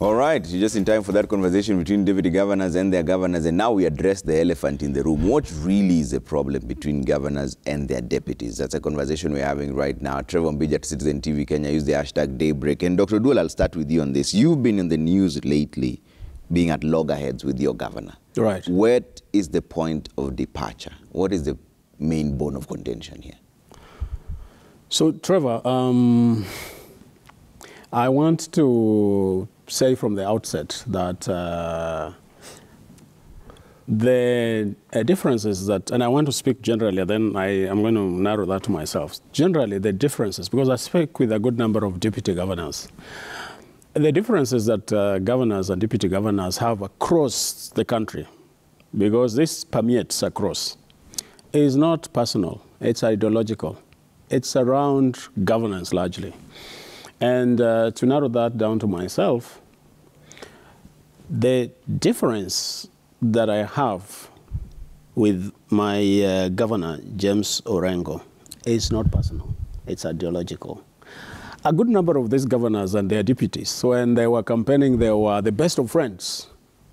All right, you're just in time for that conversation between deputy governors and their governors, and now we address the elephant in the room. What really is the problem between governors and their deputies? That's a conversation we're having right now. Trevor Mbija at Citizen TV Kenya, use the hashtag Daybreak. And Dr. Dual, I'll start with you on this. You've been in the news lately, being at loggerheads with your governor. Right. What is the point of departure? What is the main bone of contention here? So, Trevor, I want to say from the outset that the differences that, and I want to speak generally, then I'm going to narrow that to myself. Generally, the differences, because I speak with a good number of deputy governors, the differences that governors and deputy governors have across the country, because this permeates across, is not personal, it's ideological. It's around governance largely. And to narrow that down to myself, the difference that I have with my governor, James Orengo, is not personal. It's ideological. A good number of these governors and their deputies, when they were campaigning, they were the best of friends.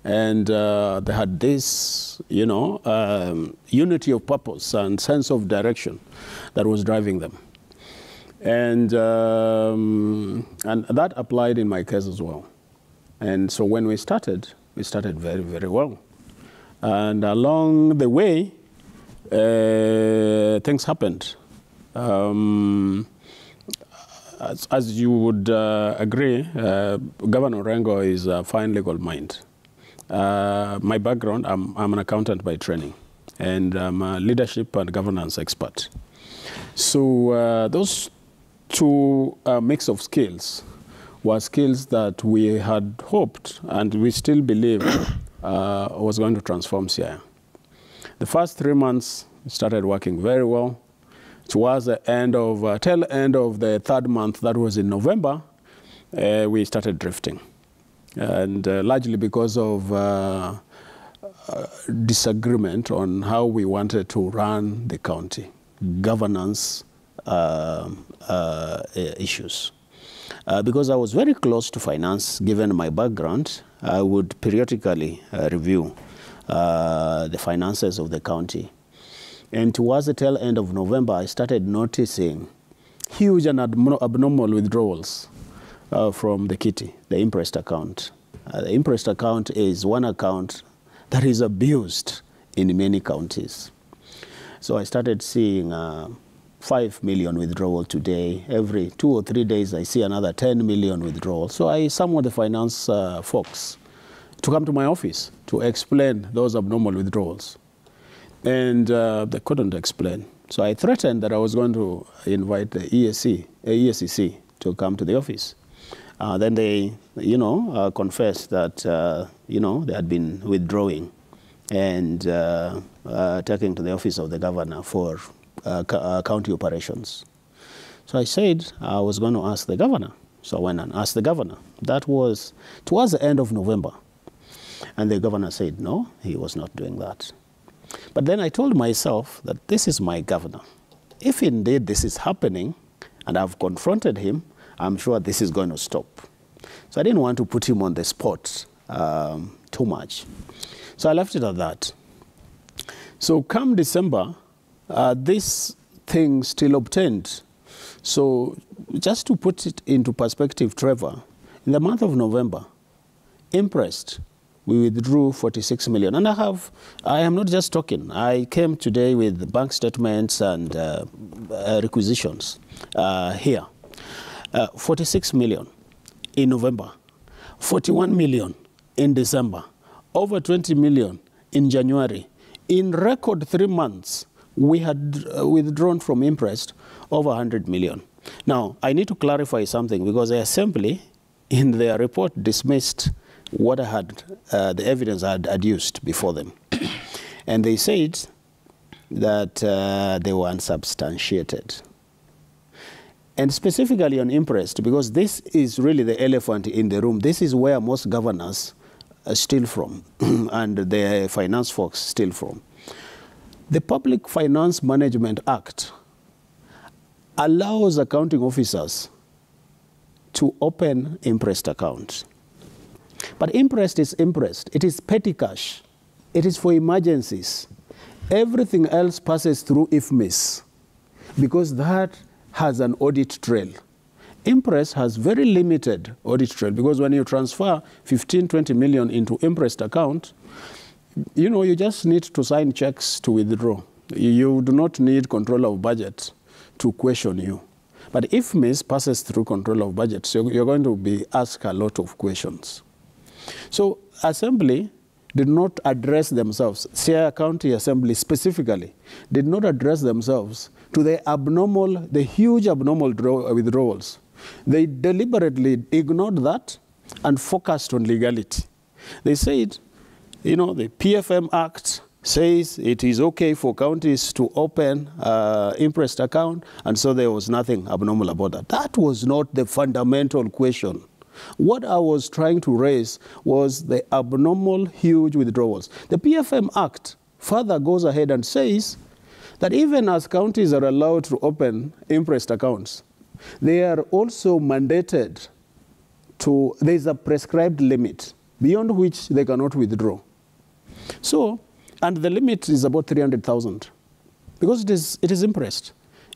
And they had this, you know, unity of purpose and sense of direction that was driving them. And that applied in my case as well. And so when we started very, very well. And along the way, things happened. As you would agree, Governor Orengo is a fine legal mind. My background, I'm an accountant by training, and I'm a leadership and governance expert. So those two mix of skills were skills that we had hoped and we still believe was going to transform CIA. The first 3 months started working very well. Towards the end of, tail end of the third month, that was in November, we started drifting. And largely because of disagreement on how we wanted to run the county, governance issues. Because I was very close to finance, given my background, I would periodically review the finances of the county. And towards the tail end of November, I started noticing huge and abnormal withdrawals from the kitty, the impressed account. The impressed account is one account that is abused in many counties. So I started seeing 5 million withdrawal today. Every 2 or 3 days, I see another 10 million withdrawal. So I summoned the finance folks to come to my office to explain those abnormal withdrawals. And they couldn't explain. So I threatened that I was going to invite the ESCC to come to the office. Then they, you know, confessed that, you know, they had been withdrawing and taking to the office of the governor for county operations. So I said I was going to ask the governor. So I went and asked the governor. That was towards the end of November. And the governor said, no, he was not doing that. But then I told myself that this is my governor. If indeed this is happening, and I've confronted him, I'm sure this is going to stop. So I didn't want to put him on the spot too much. So I left it at that. So come December, this thing still obtained. So just to put it into perspective, Trevor, in the month of November, impressed, we withdrew 46 million. And I am not just talking. I came today with bank statements and requisitions here. 46 million in November, 41 million in December, over 20 million in January. In record 3 months, we had withdrawn from impressed over 100 million. Now, I need to clarify something because the Assembly, in their report, dismissed what I had, the evidence I had adduced before them. And they said that they were unsubstantiated. And specifically on impressed, because this is really the elephant in the room. This is where most governors steal from, and the finance folks steal from. The Public Finance Management Act allows accounting officers to open impressed accounts. But interest is interest. It is petty cash. It is for emergencies. Everything else passes through IFMIS because that has an audit trail. Imprest has very limited audit trail because when you transfer 15, 20 million into Imprest account, you know, you just need to sign checks to withdraw. You do not need control of budget to question you. But if IFMIS passes through control of budget, so you're going to be asked a lot of questions. So Assembly did not address themselves, Siaya County Assembly specifically, did not address themselves to the huge abnormal withdrawals. They deliberately ignored that and focused on legality. They said, you know, the PFM Act says it is okay for counties to open Imprest account, and so there was nothing abnormal about that. That was not the fundamental question. What I was trying to raise was the abnormal huge withdrawals. The PFM Act further goes ahead and says that even as counties are allowed to open Imprest accounts, they are also mandated to, there's a prescribed limit beyond which they cannot withdraw. So, and the limit is about 300,000 because it is Imprest.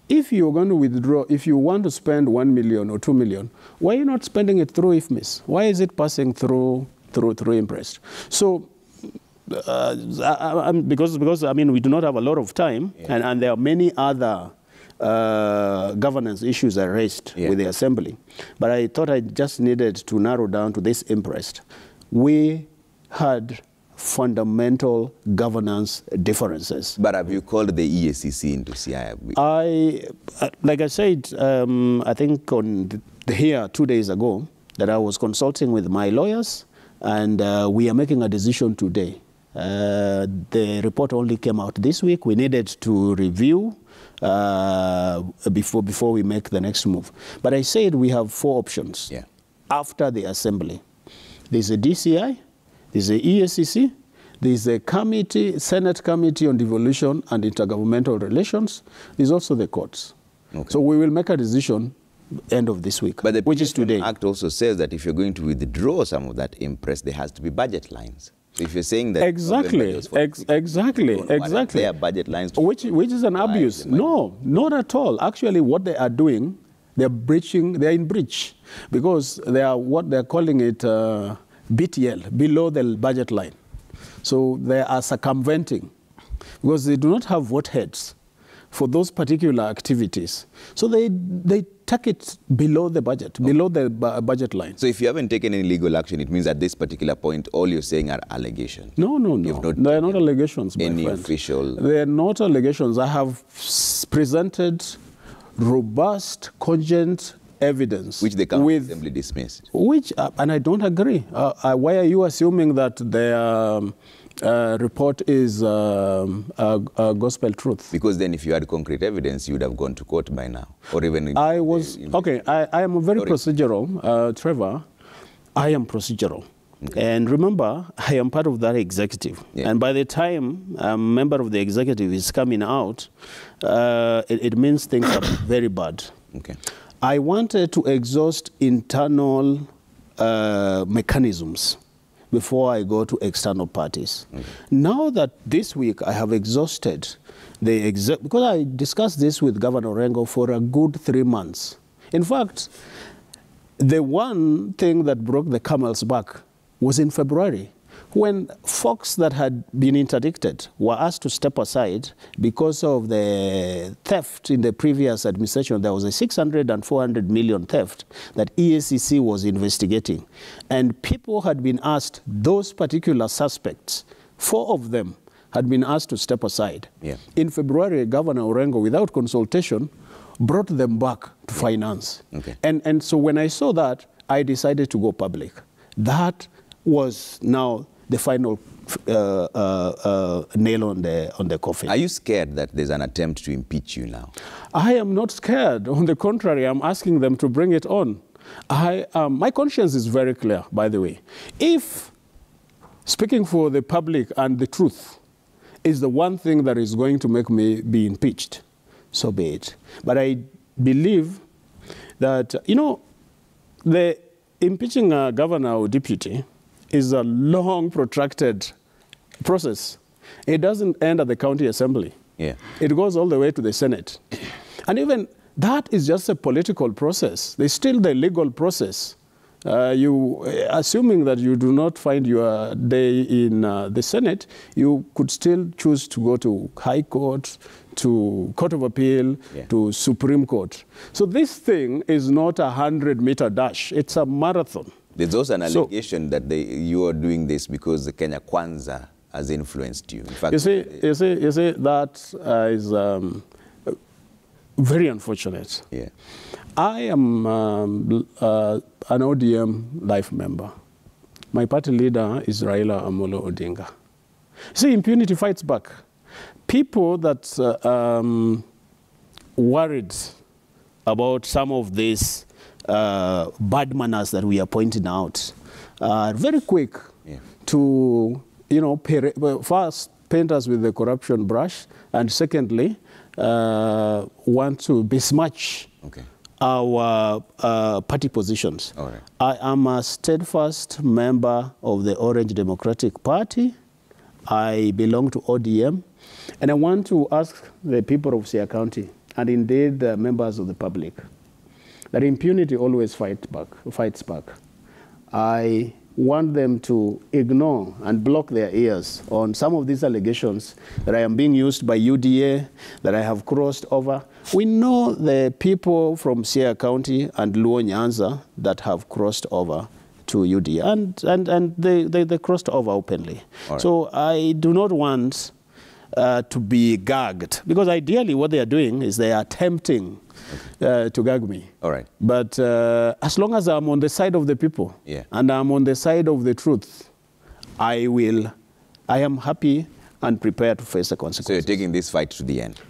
If you're going to withdraw, if you want to spend 1 million or 2 million, why are you not spending it through IFMIS? Why is it passing through Imprest? So, because I mean, we do not have a lot of time, and there are many other governance issues are raised with the Assembly. But I thought I just needed to narrow down to this Imprest. We had fundamental governance differences. But have you called the EACC into Siaya? Like I said, I think here 2 days ago, that I was consulting with my lawyers, and we are making a decision today. The report only came out this week. We needed to review before we make the next move. But I said we have 4 options after the Assembly. There's a DCI, there's a EACC, there's a committee, Senate Committee on Devolution and Intergovernmental Relations. There's also the courts. Okay. So we will make a decision end of this week, but which is today. The Act also says that if you're going to withdraw some of that Imprest, there has to be budget lines. So if you're saying that exactly, their budget lines, which is an abuse. No, not at all. Actually, what they are doing, they're in breach, because they are what they're calling it BTL, below the budget line. So they are circumventing, because they do not have vote heads for those particular activities. So they take it below the budget, below the budget line. So if you haven't taken any legal action, it means at this particular point, all you're saying are allegations. No. They are not allegations, my friend. Official... They are not allegations. I have presented robust, cogent evidence. Which the County Assembly dismissed. Which, and I don't agree. Why are you assuming that their report is gospel truth? Because then if you had concrete evidence, you would have gone to court by now. Or even... I am very procedural, Trevor. I am procedural. Okay. And remember, I am part of that executive. And by the time a member of the executive is coming out, it means things are very bad. Okay. I wanted to exhaust internal mechanisms before I go to external parties. Okay. Now that this week I have exhausted because I discussed this with Governor Orengo for a good 3 months. In fact, the one thing that broke the camel's back was in February, when folks that had been interdicted were asked to step aside because of the theft in the previous administration. There was a 600 and 400 million theft that EACC was investigating. And people had been asked, those particular suspects, 4 of them had been asked to step aside. In February, Governor Orengo, without consultation, brought them back to finance. Okay. And so when I saw that, I decided to go public. That was now the final nail on the coffin. Are you scared that there's an attempt to impeach you now? I am not scared. On the contrary, I'm asking them to bring it on. My conscience is very clear, by the way. If speaking for the public and the truth is the one thing that is going to make me be impeached, so be it. But I believe that, you know, the impeaching a governor or deputy is a long, protracted process. It doesn't end at the county assembly. Yeah. It goes all the way to the Senate. And even that is just a political process. There's still the legal process. Assuming that you do not find your day in the Senate, you could still choose to go to High Court, to Court of Appeal, to Supreme Court. So this thing is not a 100-meter dash. It's a marathon. There's also an allegation that you are doing this because the Kenya Kwanza has influenced you. In fact, you see, that is very unfortunate. Yeah. I am an ODM life member. My party leader is Raila Amolo Odinga. See, impunity fights back. People that worried about some of these bad manners that we are pointing out are very quick to, first paint us with the corruption brush, and secondly, want to besmirch our party positions. All right. I am a steadfast member of the Orange Democratic Party. I belong to ODM. And I want to ask the people of Siaya County, and indeed the members of the public, that impunity always fights back. I want them to ignore and block their ears on some of these allegations that I am being used by UDA, that I have crossed over. We know the people from Siaya County and Luo Nyanza that have crossed over to UDA, and they crossed over openly. Right. So I do not want to be gagged, because ideally what they are doing is they are attempting to gag me. All right. But as long as I'm on the side of the people, and I'm on the side of the truth, I am happy and prepared to face the consequences. So you're taking this fight to the end?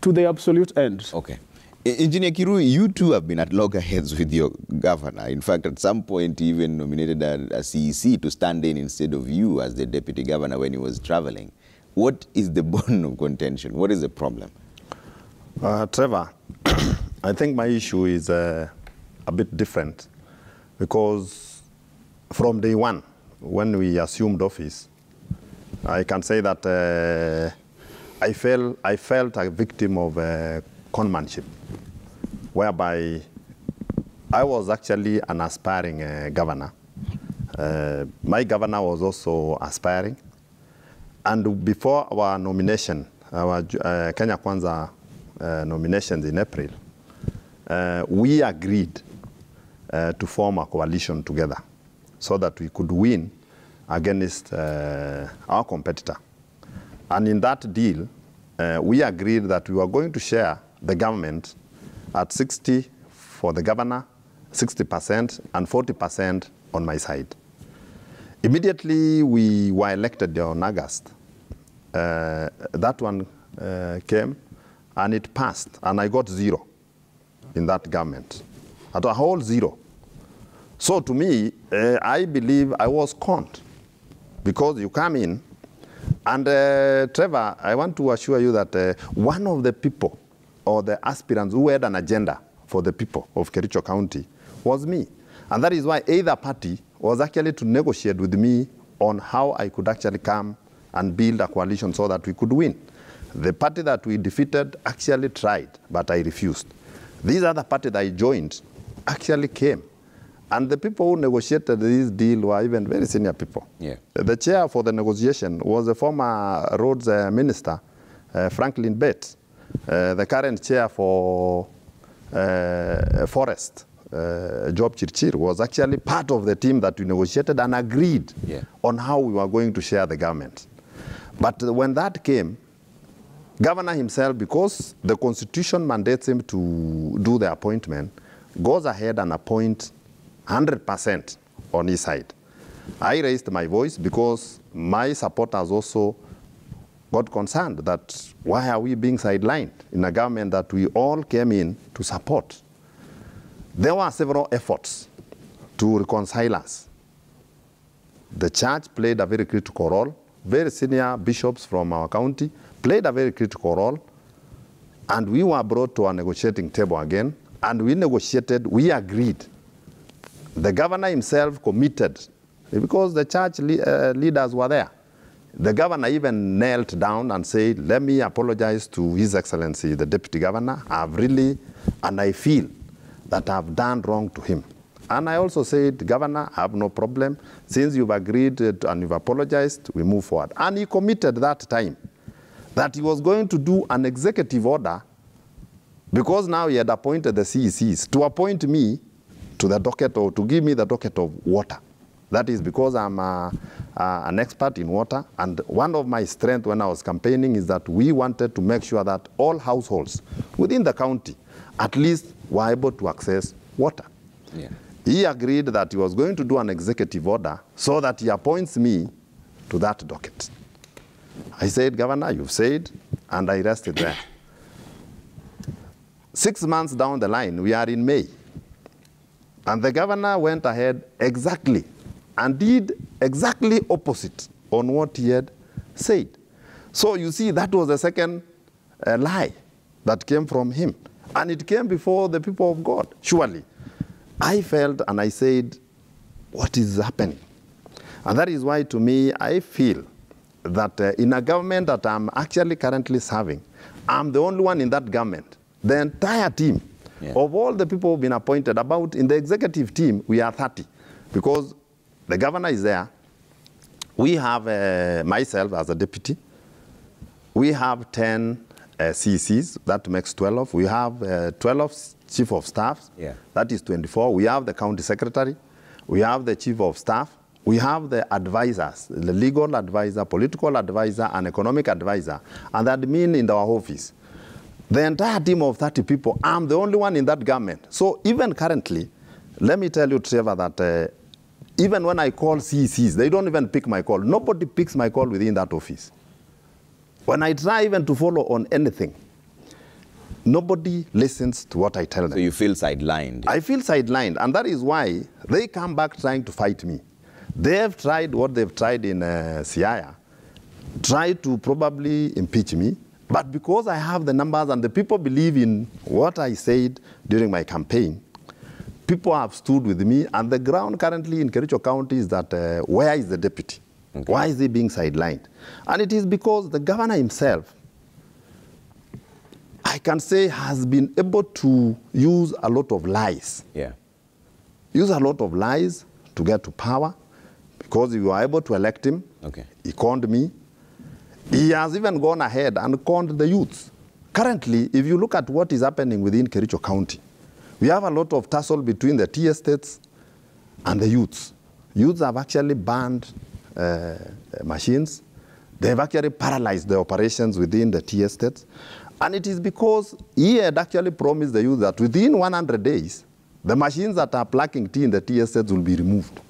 To the absolute end. Okay. Engineer Kirui, you too have been at loggerheads with your governor. In fact, at some point, he even nominated a CEC to stand in instead of you as the deputy governor when he was traveling. What is the bone of contention? What is the problem? Trevor, I think my issue is a bit different, because from day one, when we assumed office, I can say that I felt a victim of conmanship, whereby I was actually an aspiring governor. My governor was also aspiring. And before our nomination, our Kenya Kwanza nominations in April, we agreed to form a coalition together so that we could win against our competitor. And in that deal, we agreed that we were going to share the government at 60 for the governor, 60%, and 40% on my side. Immediately, we were elected on August. That one came, and it passed, and I got 0 in that government, at a whole 0. So to me, I believe I was conned, because you come in, and Trevor, I want to assure you that one of the people, or the aspirants who had an agenda for the people of Kericho County was me. And that is why either party was actually to negotiate with me on how I could actually come and build a coalition so that we could win. The party that we defeated actually tried, but I refused. These other party that I joined actually came. And the people who negotiated this deal were even very senior people. Yeah. The chair for the negotiation was the former roads minister, Franklin Bates. The current chair for forest, Job Chirchir, was actually part of the team that we negotiated and agreed on how we were going to share the government. But when that came, governor himself, because the constitution mandates him to do the appointment, goes ahead and appoints 100% on his side. I raised my voice because my supporters also got concerned that why are we being sidelined in a government that we all came in to support. There were several efforts to reconcile us. The church played a very critical role. Very senior bishops from our county played a very critical role. And we were brought to a negotiating table again, and we negotiated, we agreed. The governor himself committed because the church leaders were there. The governor even knelt down and said, let me apologize to His Excellency, the Deputy Governor. And I feel that I've done wrong to him. And I also said, Governor, I have no problem. Since you've agreed and you've apologized, we move forward. And he committed that time that he was going to do an executive order, because now he had appointed the CECs, to appoint me to the docket, or to give me the docket of water. That is because I'm an expert in water, and one of my strengths when I was campaigning is that we wanted to make sure that all households within the county at least were able to access water. Yeah. He agreed that he was going to do an executive order so that he appoints me to that docket. I said, Governor, you've said, and I rested there. 6 months down the line, we are in May, and the governor went ahead exactly and did exactly opposite on what he had said. So you see, that was the second lie that came from him. And it came before the people of God, surely. I felt and I said, what is happening? And that is why, to me, I feel that in a government that I'm actually currently serving, I'm the only one in that government. The entire team, of all the people who've been appointed, about in the executive team, we are 30. Because the governor is there. We have myself as a deputy. We have 10 CCs, that makes 12. We have 12 chief of staff, that is 24. We have the county secretary. We have the chief of staff. We have the advisors, the legal advisor, political advisor, and economic advisor, and the admin in our office. The entire team of 30 people, I'm the only one in that government. So even currently, let me tell you, Trevor, that even when I call CECs, they don't even pick my call. Nobody picks my call within that office. When I try even to follow on anything, nobody listens to what I tell them. So you feel sidelined? I feel sidelined, and that is why they come back trying to fight me. They have tried what they've tried in Siaya, tried to probably impeach me, but because I have the numbers and the people believe in what I said during my campaign, people have stood with me, and the ground currently in Kericho County is that where is the deputy? Okay. Why is he being sidelined? And it is because the governor himself, I can say, has been able to use a lot of lies. Use a lot of lies to get to power, because you were able to elect him. He conned me. He has even gone ahead and conned the youths. Currently, if you look at what is happening within Kericho County, we have a lot of tussle between the tea estates and the youths. Youths have actually banned machines. They have actually paralyzed the operations within the tea estates. And it is because he had actually promised the youth that within 100 days, the machines that are plucking tea in the tea estates will be removed.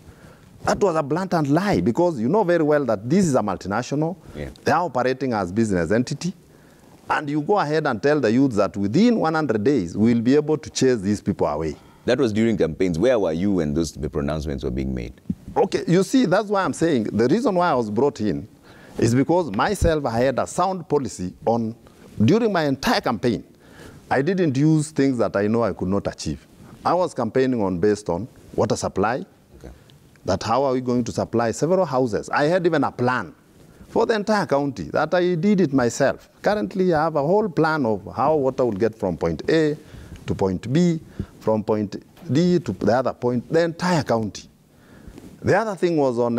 That was a blatant lie, because you know very well that this is a multinational. They are operating as business entity. And you go ahead and tell the youths that within 100 days, we'll be able to chase these people away. That was during campaigns. Where were you when those pronouncements were being made? Okay, you see, that's why I'm saying the reason why I was brought in is because myself, I had a sound policy on, during my entire campaign. I didn't use things that I know I could not achieve. I was campaigning on based on water supply, that how are we going to supply several houses. I had even a plan for the entire county that I did it myself. Currently, I have a whole plan of how water will get from point A to point B, from point D to the other point, the entire county. The other thing was on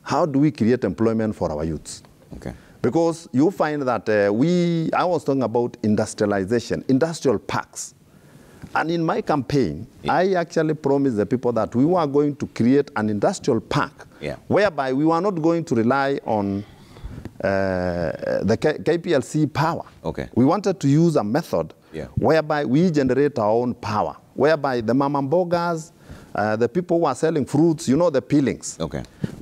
how do we create employment for our youths. Because you find that I was talking about industrialization, industrial parks. And in my campaign, I actually promised the people that we were going to create an industrial park whereby we were not going to rely on the KPLC power. We wanted to use a method whereby we generate our own power, whereby the mamambogas, the people who are selling fruits, you know, the peelings,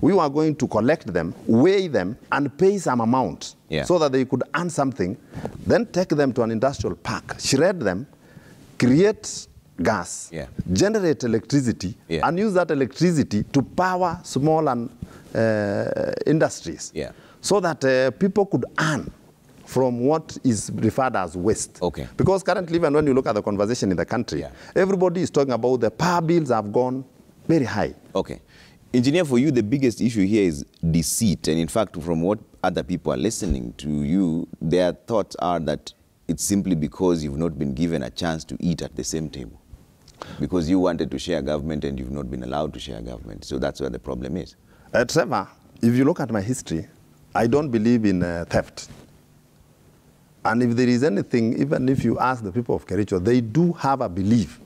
we were going to collect them, weigh them, and pay some amount so that they could earn something, then take them to an industrial park, shred them, create gas, generate electricity, and use that electricity to power small and industries, so that people could earn from what is referred as waste. Because currently, even when you look at the conversation in the country, everybody is talking about the power bills have gone very high. Engineer, for you, the biggest issue here is deceit. And in fact, from what other people are listening to you, their thoughts are that it's simply because you've not been given a chance to eat at the same table. Because you wanted to share government and you've not been allowed to share government. So that's where the problem is. Trevor, if you look at my history, I don't believe in theft. And if there is anything, even if you ask the people of Kericho, they do have a belief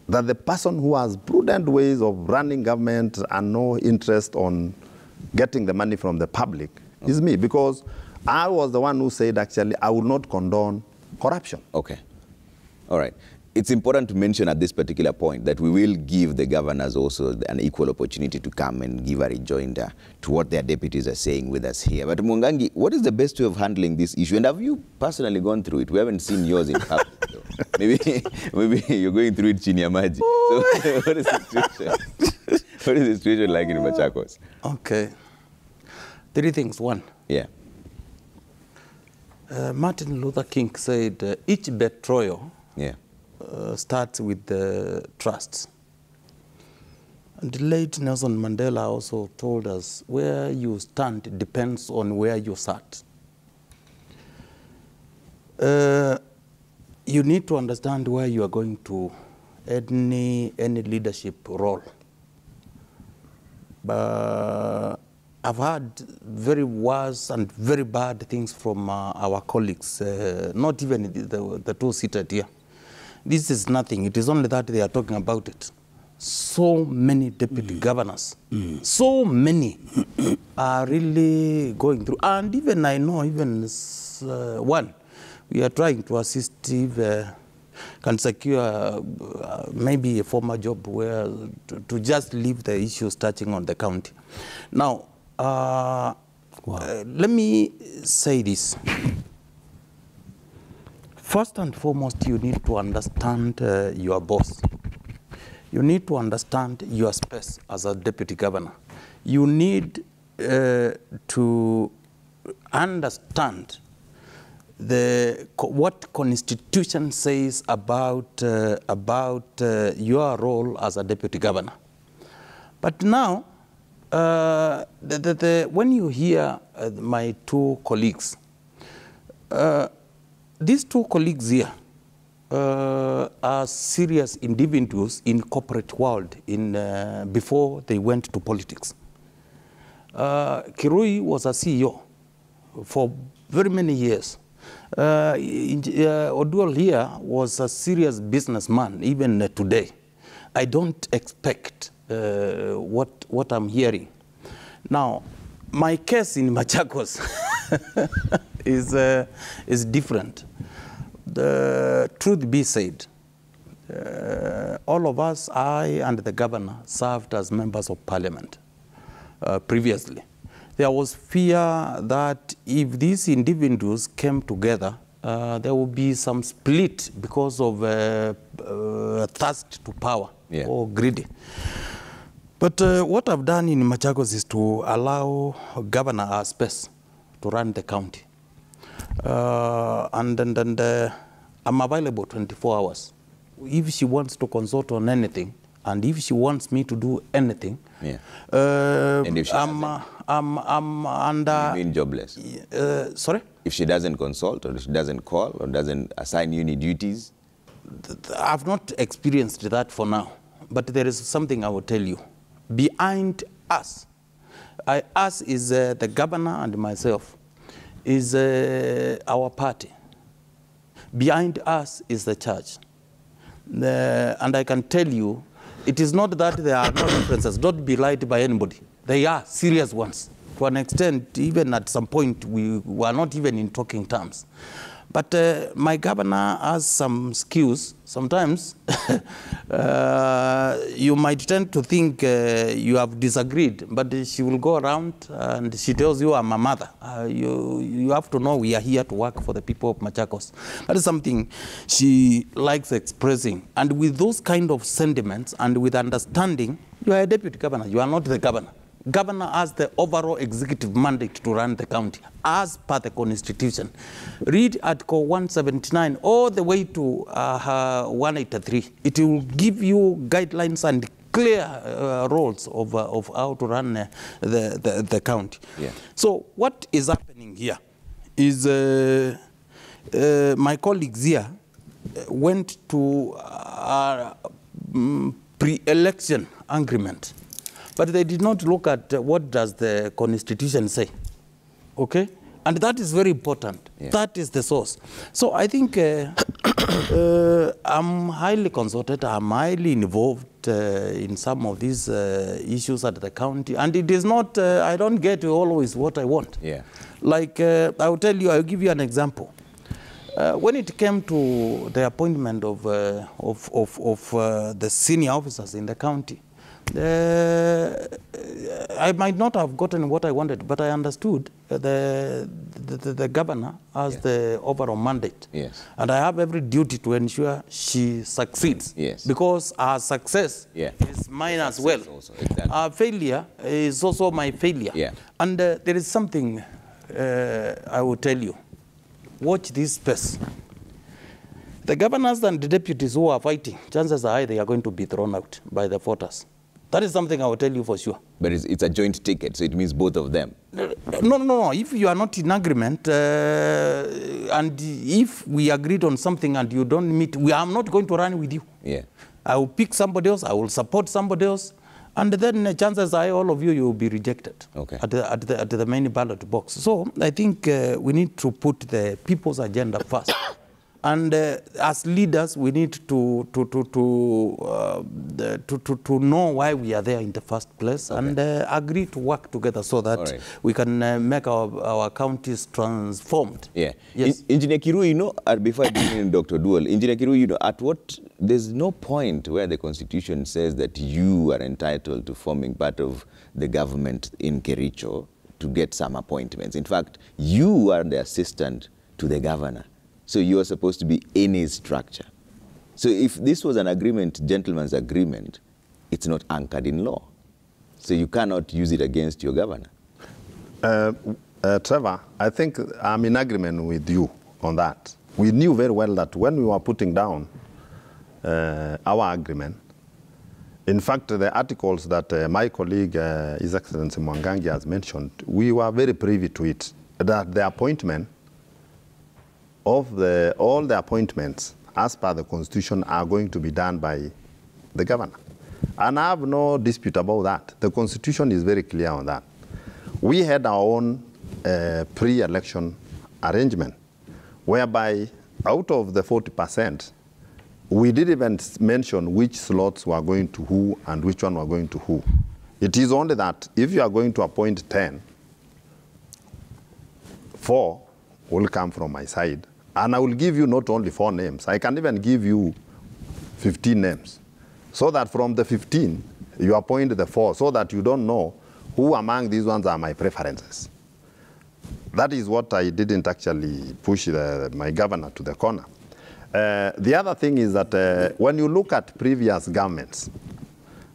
that the person who has prudent ways of running government and no interest on getting the money from the public is me. Because I was the one who said, actually, I will not condone corruption. Okay. All right. It's important to mention at this particular point that we will give the governors also an equal opportunity to come and give a rejoinder to what their deputies are saying with us here. But Mwangangi, what is the best way of handling this issue? And have you personally gone through it? We haven't seen yours in public. Maybe you're going through it Chinyamaji. So what is the situation? What is the situation like in Machakos? Okay. 3 things. 1. Yeah. Martin Luther King said, each betrayal starts with the trust. And late Nelson Mandela also told us, where you stand depends on where you sat. You need to understand where you are going to any leadership role. But I've heard very worse and very bad things from our colleagues, not even the 2 seated here. This is nothing. It is only that they are talking about it. So many deputy governors, so many are really going through. And even I know, even one, we are trying to assist if can secure maybe a former job where to just leave the issues touching on the county. Now, let me say this. First and foremost, you need to understand your boss. You need to understand your space as a deputy governor. You need to understand what Constitution says about your role as a deputy governor. But now, when you hear my 2 colleagues, these 2 colleagues here are serious individuals in corporate world before they went to politics. Kirui was a CEO for very many years. Oduol here was a serious businessman even today. I don't expect what I'm hearing. Now, my case in Machakos is different. The truth be said, all of us, I and the governor, served as members of parliament previously. There was fear that if these individuals came together, there would be some split because of thirst to power or greedy. But what I've done in Machakos is to allow governor a space to run the county. And I'm available 24 hours. If she wants to consult on anything, and if she wants me to do anything, and if she I'm under... You mean jobless? Sorry? If she doesn't consult, or if she doesn't call, or doesn't assign you any duties? I've not experienced that for now. But there is something I will tell you. Behind us, us is the governor and myself, is our party. Behind us is the church. And I can tell you, it is not that there are no differences. Don't be lied by anybody. They are serious ones. To an extent, even at some point, we were not even in talking terms. But my governor has some skills. Sometimes you might tend to think you have disagreed, but she will go around and she tells you, I'm a mother. You have to know we are here to work for the people of Machakos. That is something she likes expressing. And with those kind of sentiments and with understanding, you are a deputy governor. You are not the governor. Governor has the overall executive mandate to run the county as per the Constitution. Read Article 179 all the way to 183. It will give you guidelines and clear roles of how to run the county. Yeah. So what is happening here is my colleagues here went to pre-election agreement, but they did not look at what does the constitution say, okay? And that is very important. Yeah. That is the source. So I think I'm highly consulted, I'm highly involved in some of these issues at the county, and it is not, I don't get always what I want. Yeah. Like, I'll give you an example. When it came to the appointment of the senior officers in the county, I might not have gotten what I wanted, but I understood the governor has the overall mandate. Yes. And I have every duty to ensure she succeeds. Yes. Because our success is mine as well. Also, exactly. Our failure is also my failure. Yeah. And there is something I will tell you. Watch this space. The governors and the deputies who are fighting, chances are high they are going to be thrown out by the voters. That is something I will tell you for sure. But it's a joint ticket, so it means both of them. No. If you are not in agreement, and if we agreed on something and you don't meet, I'm not going to run with you. Yeah. I will pick somebody else, I will support somebody else, and then chances are all of you will be rejected at the main ballot box. So I think we need to put the people's agenda first. And as leaders, we need to know why we are there in the first place, and agree to work together so that we can make our counties transformed. Yeah. Yes. Engineer Kiru, you know, before I bring in Dr. Dual, Engineer Kiru, you know, there's no point where the Constitution says that you are entitled to forming part of the government in Kericho to get some appointments. In fact, you are the assistant to the governor. So you are supposed to be in his structure. So if this was an agreement, gentleman's agreement, it's not anchored in law. So you cannot use it against your governor. Trevor, I think I'm in agreement with you on that. We knew very well that when we were putting down our agreement, in fact, the articles that my colleague, His Excellency Mwangangi, has mentioned, we were very privy to it, that the appointment of all the appointments as per the Constitution are going to be done by the governor. And I have no dispute about that. The Constitution is very clear on that. We had our own pre-election arrangement, whereby out of the 40%, we didn't even mention which slots were going to who and which one were going to who. It is only that if you are going to appoint 10, 4 will come from my side. And I will give you not only 4 names, I can even give you 15 names. So that from the 15, you appoint the 4, so that you don't know who among these ones are my preferences. That is what I didn't actually push my governor to the corner. The other thing is that when you look at previous governments,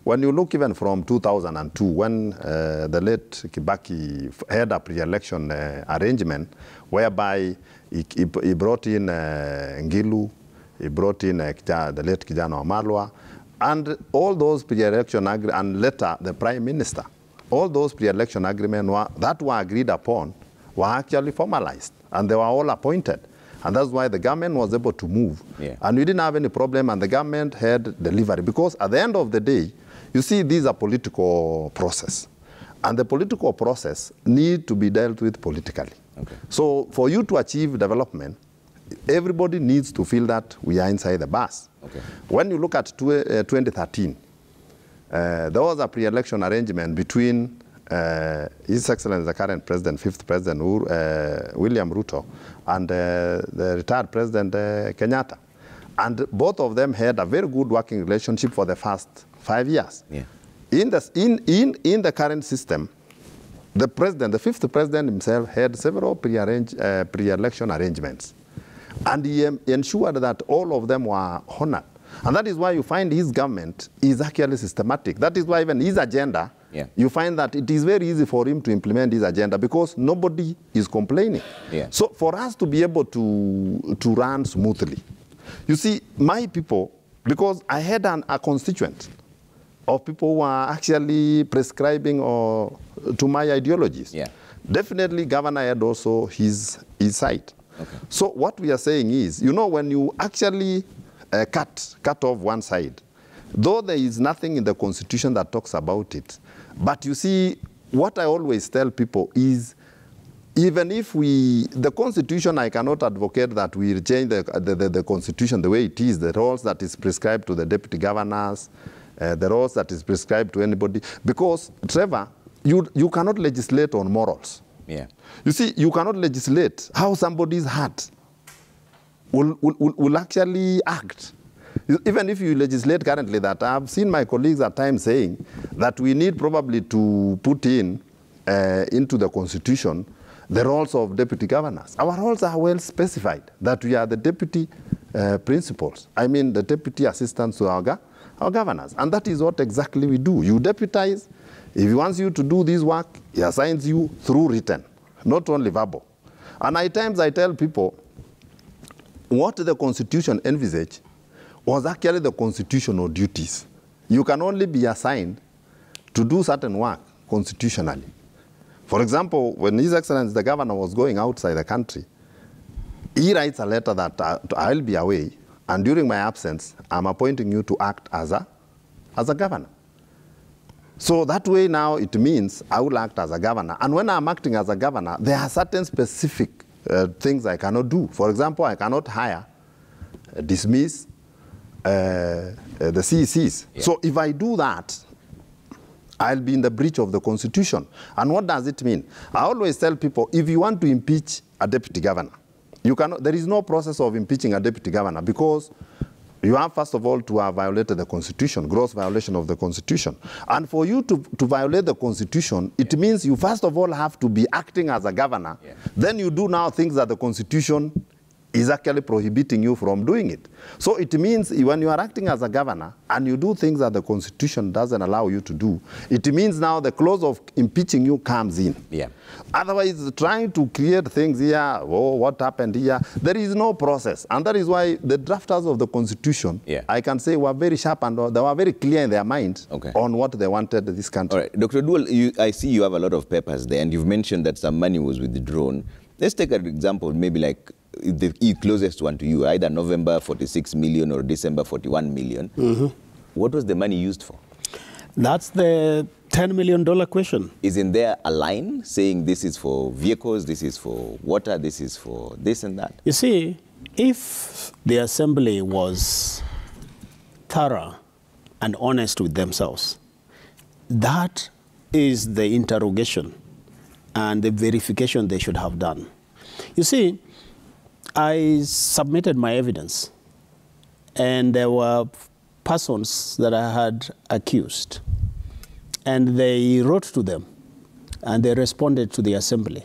when you look even from 2002, when the late Kibaki had a pre-election arrangement, whereby he brought in Ngilu, he brought in the late Kijana Wamalwa, and all those pre-election agreements, and later the Prime Minister, all those pre-election agreements that were agreed upon were actually formalized, and they were all appointed. And that's why the government was able to move. Yeah. And we didn't have any problem, and the government had delivery. Because at the end of the day, you see, these are political process. And the political process needs to be dealt with politically. Okay. So for you to achieve development, everybody needs to feel that we are inside the bus. Okay. When you look at 2013, there was a pre-election arrangement between His Excellency, the current president, 5th President William Ruto, and the retired President Kenyatta. And both of them had a very good working relationship for the first 5 years. Yeah. In the current system, the president, the 5th President himself, had several pre-election arrangements. And he ensured that all of them were honored. And that is why you find his government is actually systematic. That is why even his agenda, you find that it is very easy for him to implement his agenda because nobody is complaining. Yeah. So for us to be able to run smoothly, you see, my people, because I had a constituent of people who are actually prescribing or to my ideologies. Yeah. Definitely, Governor had also his side. Okay. So what we are saying is, you know, when you actually cut off one side, though there is nothing in the Constitution that talks about it, but you see, what I always tell people is, even if the Constitution, I cannot advocate that we change the Constitution the way it is, the roles that is prescribed to the deputy governors, the roles that is prescribed to anybody, because, Trevor, you cannot legislate on morals. Yeah. You see, you cannot legislate how somebody's heart will actually act. Even if you legislate currently that, I've seen my colleagues at times saying that we need probably to put into the Constitution the roles of deputy governors. Our roles are well specified, that we are the deputy principals. I mean, the deputy assistants to our governors. And that is what exactly we do. You deputize. If he wants you to do this work, he assigns you through written, not only verbal. And at times I tell people, what the Constitution envisaged was actually the constitutional duties. You can only be assigned to do certain work constitutionally. For example, when His Excellency the Governor was going outside the country, he writes a letter that I'll be away, and during my absence, I'm appointing you to act as a governor. So that way now it means I will act as a governor. And when I'm acting as a governor, there are certain specific things I cannot do. For example, I cannot hire, dismiss the CECs. Yeah. So if I do that, I'll be in the breach of the Constitution. And what does it mean? I always tell people, if you want to impeach a deputy governor, you cannot, there is no process of impeaching a deputy governor, because you have, first of all, to have violated the Constitution, gross violation of the Constitution. And for you to violate the Constitution, it means you, first of all, have to be acting as a governor. Yeah. Then you do now things that the Constitution is actually prohibiting you from doing it. So it means when you are acting as a governor and you do things that the Constitution doesn't allow you to do, it means now the clause of impeaching you comes in. Yeah. Otherwise, trying to create things here, oh, what happened here, there is no process. And that is why the drafters of the Constitution, I can say, were very sharp and they were very clear in their minds on what they wanted this country. All right. Dr. Dual, I see you have a lot of papers there, and you've mentioned that some money was withdrawn. Let's take an example, maybe like the closest one to you, either November 46 million or December 41 million. Mm-hmm. What was the money used for? That's the $10 million question. Isn't there a line saying this is for vehicles, this is for water, this is for this and that? You see, if the assembly was thorough and honest with themselves, that is the interrogation and the verification they should have done. You see, I submitted my evidence, and there were persons that I had accused, and they wrote to them, and they responded to the assembly.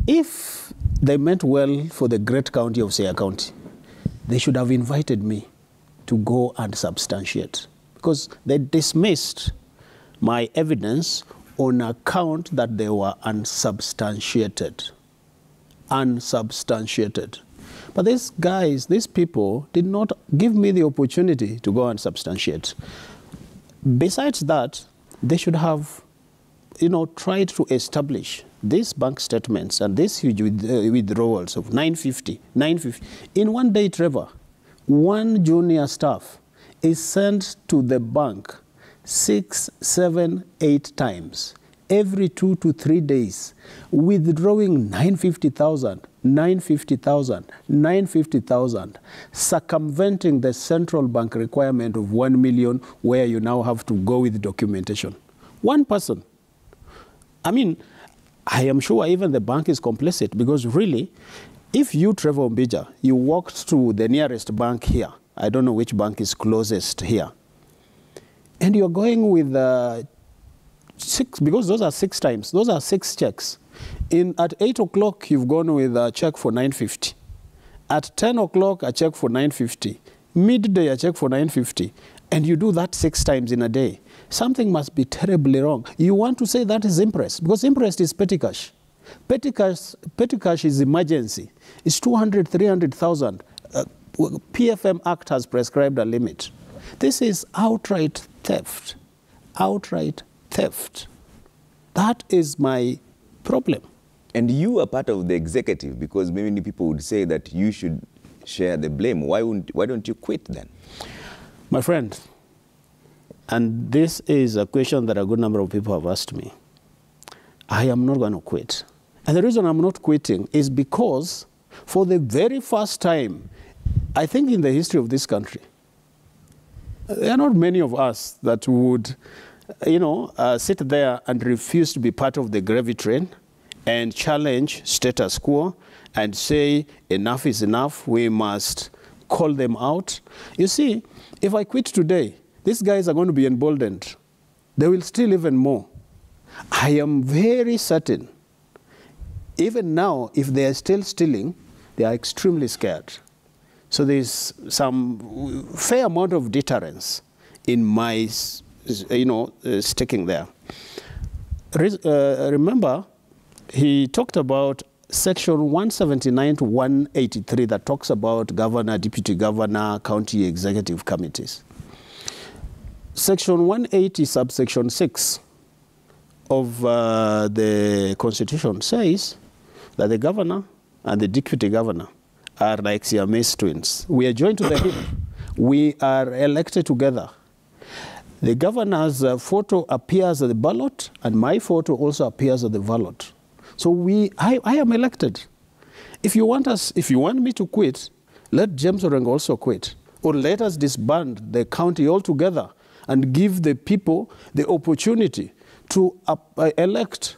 If they meant well for the great county of Siaya County, they should have invited me to go and substantiate, because they dismissed my evidence on account that they were unsubstantiated. Unsubstantiated. But these guys, these people, did not give me the opportunity to go and substantiate. Besides that, they should have, tried to establish these bank statements and these huge withdrawals of 950. In one day, Trevor, one junior staff is sent to the bank 6, 7, 8 times. Every 2 to 3 days, withdrawing 950,000, 950,000, 950,000, circumventing the central bank requirement of 1 million, where you now have to go with documentation. One person. I mean, I am sure even the bank is complicit, because really, if you, Trevor Mbija, you walked to the nearest bank here, I don't know which bank is closest here, and you're going with 6, because those are 6 times. Those are 6 checks. At 8 o'clock, you've gone with a check for 950. At 10 o'clock, a check for 950. Midday, a check for 950. And you do that 6 times in a day. Something must be terribly wrong. You want to say that is interest, because interest is petty cash. Petty cash is emergency. It's 200, 300,000. PFM Act has prescribed a limit. This is outright theft. outright theft. That is my problem. And you are part of the executive, because many people would say that you should share the blame. Why don't you quit then? My friend, and this is a question that a good number of people have asked me. I am not going to quit. And the reason I'm not quitting is because for the very first time, I think in the history of this country, there are not many of us that would, sit there and refuse to be part of the gravy train and challenge status quo and say enough is enough, we must call them out. You see, if I quit today, these guys are going to be emboldened. They will steal even more. I am very certain, even now, if they are still stealing, they are extremely scared. So there's some fair amount of deterrence in my, sticking there. Remember, he talked about Section 179 to 183 that talks about governor, deputy governor, county executive committees. Section 180, subsection 6 of the Constitution says that the governor and the deputy governor are like Siamese twins. We are joined to the hip. We are elected together. The governor's photo appears at the ballot, and my photo also appears at the ballot. So I am elected. If you want me to quit, let James Orengo also quit. Or let us disband the county altogether and give the people the opportunity to elect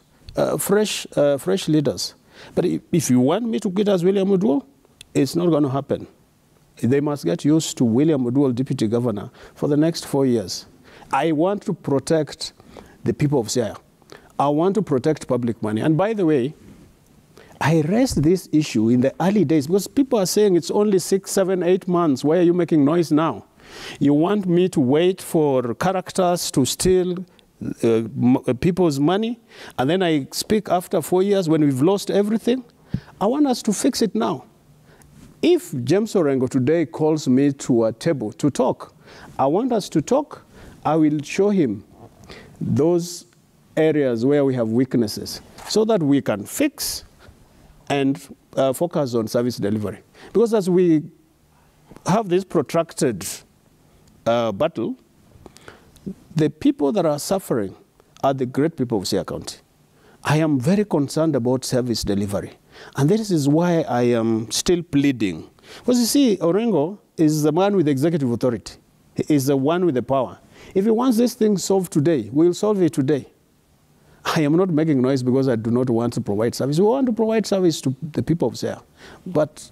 fresh leaders. But if you want me to quit as William Oduol, it's not going to happen. They must get used to William Oduol, deputy governor, for the next 4 years. I want to protect the people of Siaya. I want to protect public money. And by the way, I raised this issue in the early days because people are saying it's only 6, 7, 8 months. Why are you making noise now? You want me to wait for characters to steal people's money, and then I speak after 4 years when we've lost everything? I want us to fix it now. If James Orengo today calls me to a table to talk, I want us to talk. I will show him those areas where we have weaknesses so that we can fix and focus on service delivery. Because as we have this protracted battle, the people that are suffering are the great people of Siaya County. I am very concerned about service delivery. And this is why I am still pleading. Because you see, Orengo is the man with executive authority. He is the one with the power. If he wants this thing solved today, we'll solve it today. I am not making noise because I do not want to provide service. We want to provide service to the people of Siaya, but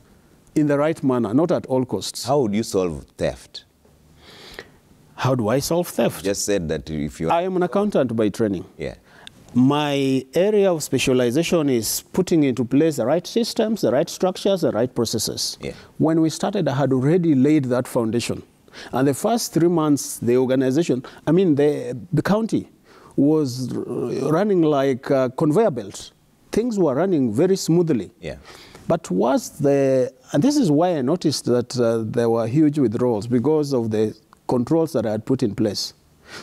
in the right manner, not at all costs. How would you solve theft? How do I solve theft? You just said that if you... I am an accountant by training. Yeah. My area of specialization is putting into place the right systems, the right structures, the right processes. Yeah. When we started, I had already laid that foundation. And the first 3 months, the organization, the county was running like a conveyor belt. Things were running very smoothly. Yeah. But and this is why I noticed that there were huge withdrawals because of the controls that I had put in place.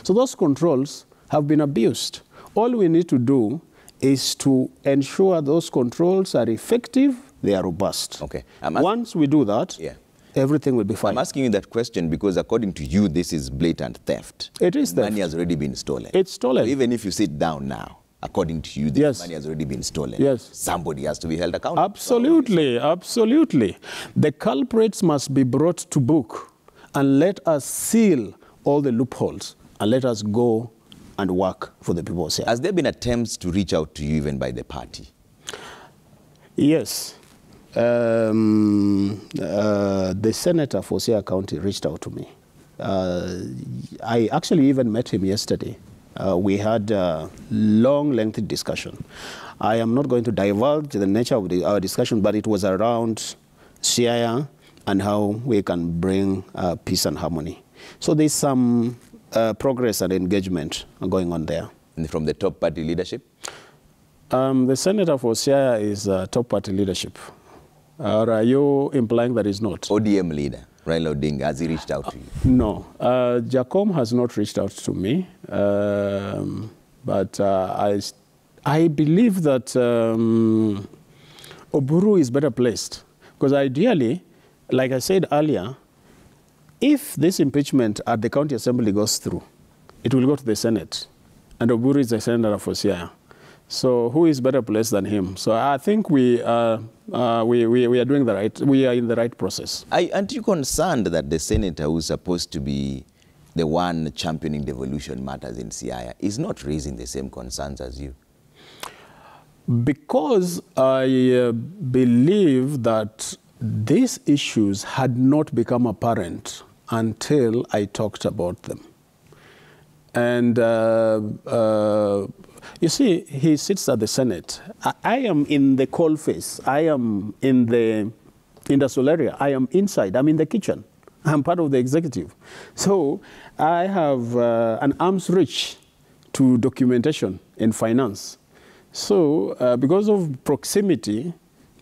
So those controls have been abused. All we need to do is to ensure those controls are effective, they are robust. Okay. Once we do that, yeah, everything will be fine. I'm asking you that question because according to you, this is blatant theft. It is theft. Money has already been stolen. It's stolen. So even if you sit down now, according to you, this Yes. money has already been stolen. Yes. Somebody has to be held accountable. Absolutely, absolutely. The culprits must be brought to book, and let us seal all the loopholes, and let us go and work for the people of Siaya. Has there been attempts to reach out to you even by the party? Yes. The senator for Siaya County reached out to me. I actually even met him yesterday. We had a long, lengthy discussion. I am not going to divulge the nature of our discussion, but it was around Siaya and how we can bring peace and harmony. So there's some progress and engagement going on there. And from the top party leadership? The senator for Siaya is top party leadership. Or are you implying that he's not? ODM leader. Raila Odinga, has he reached out to you? No, Jacom has not reached out to me, but I believe that Oburu is better placed, because ideally, like I said earlier, if this impeachment at the county assembly goes through, it will go to the Senate, and Oburu is the senator for Siaya. So who is better placed than him? So I think we are doing the right. We are in the right process. Aren't you concerned that the senator who's supposed to be the one championing devolution matters in Siaya is not raising the same concerns as you? Because I believe that these issues had not become apparent until I talked about them. And you see, he sits at the Senate. I am in the coalface. I am in the industrial area. I am inside. I'm in the kitchen. I'm part of the executive. So I have an arm's reach to documentation in finance. So because of proximity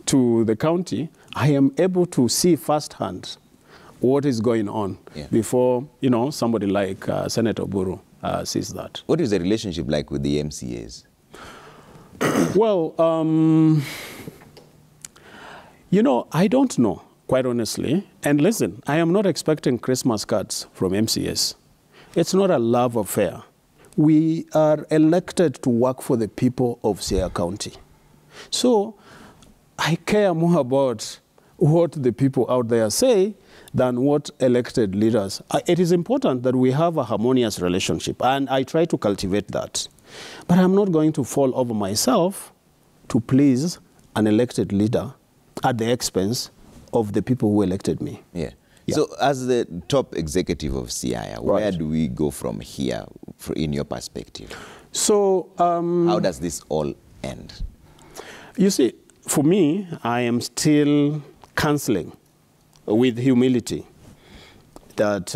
to the county, I am able to see firsthand what is going on before, you know, somebody like Senator Oburu sees that. What is the relationship like with the MCAs? Well, you know, I don't know, quite honestly. And listen, I am not expecting Christmas cards from MCAs. It's not a love affair. We are elected to work for the people of Siaya County. So I care more about what the people out there say than what elected leaders. It is important that we have a harmonious relationship, and I try to cultivate that. But I'm not going to fall over myself to please an elected leader at the expense of the people who elected me. Yeah. So as the top executive of Siaya, where do we go from here, in your perspective? So how does this all end? You see, for me, I am still counseling with humility that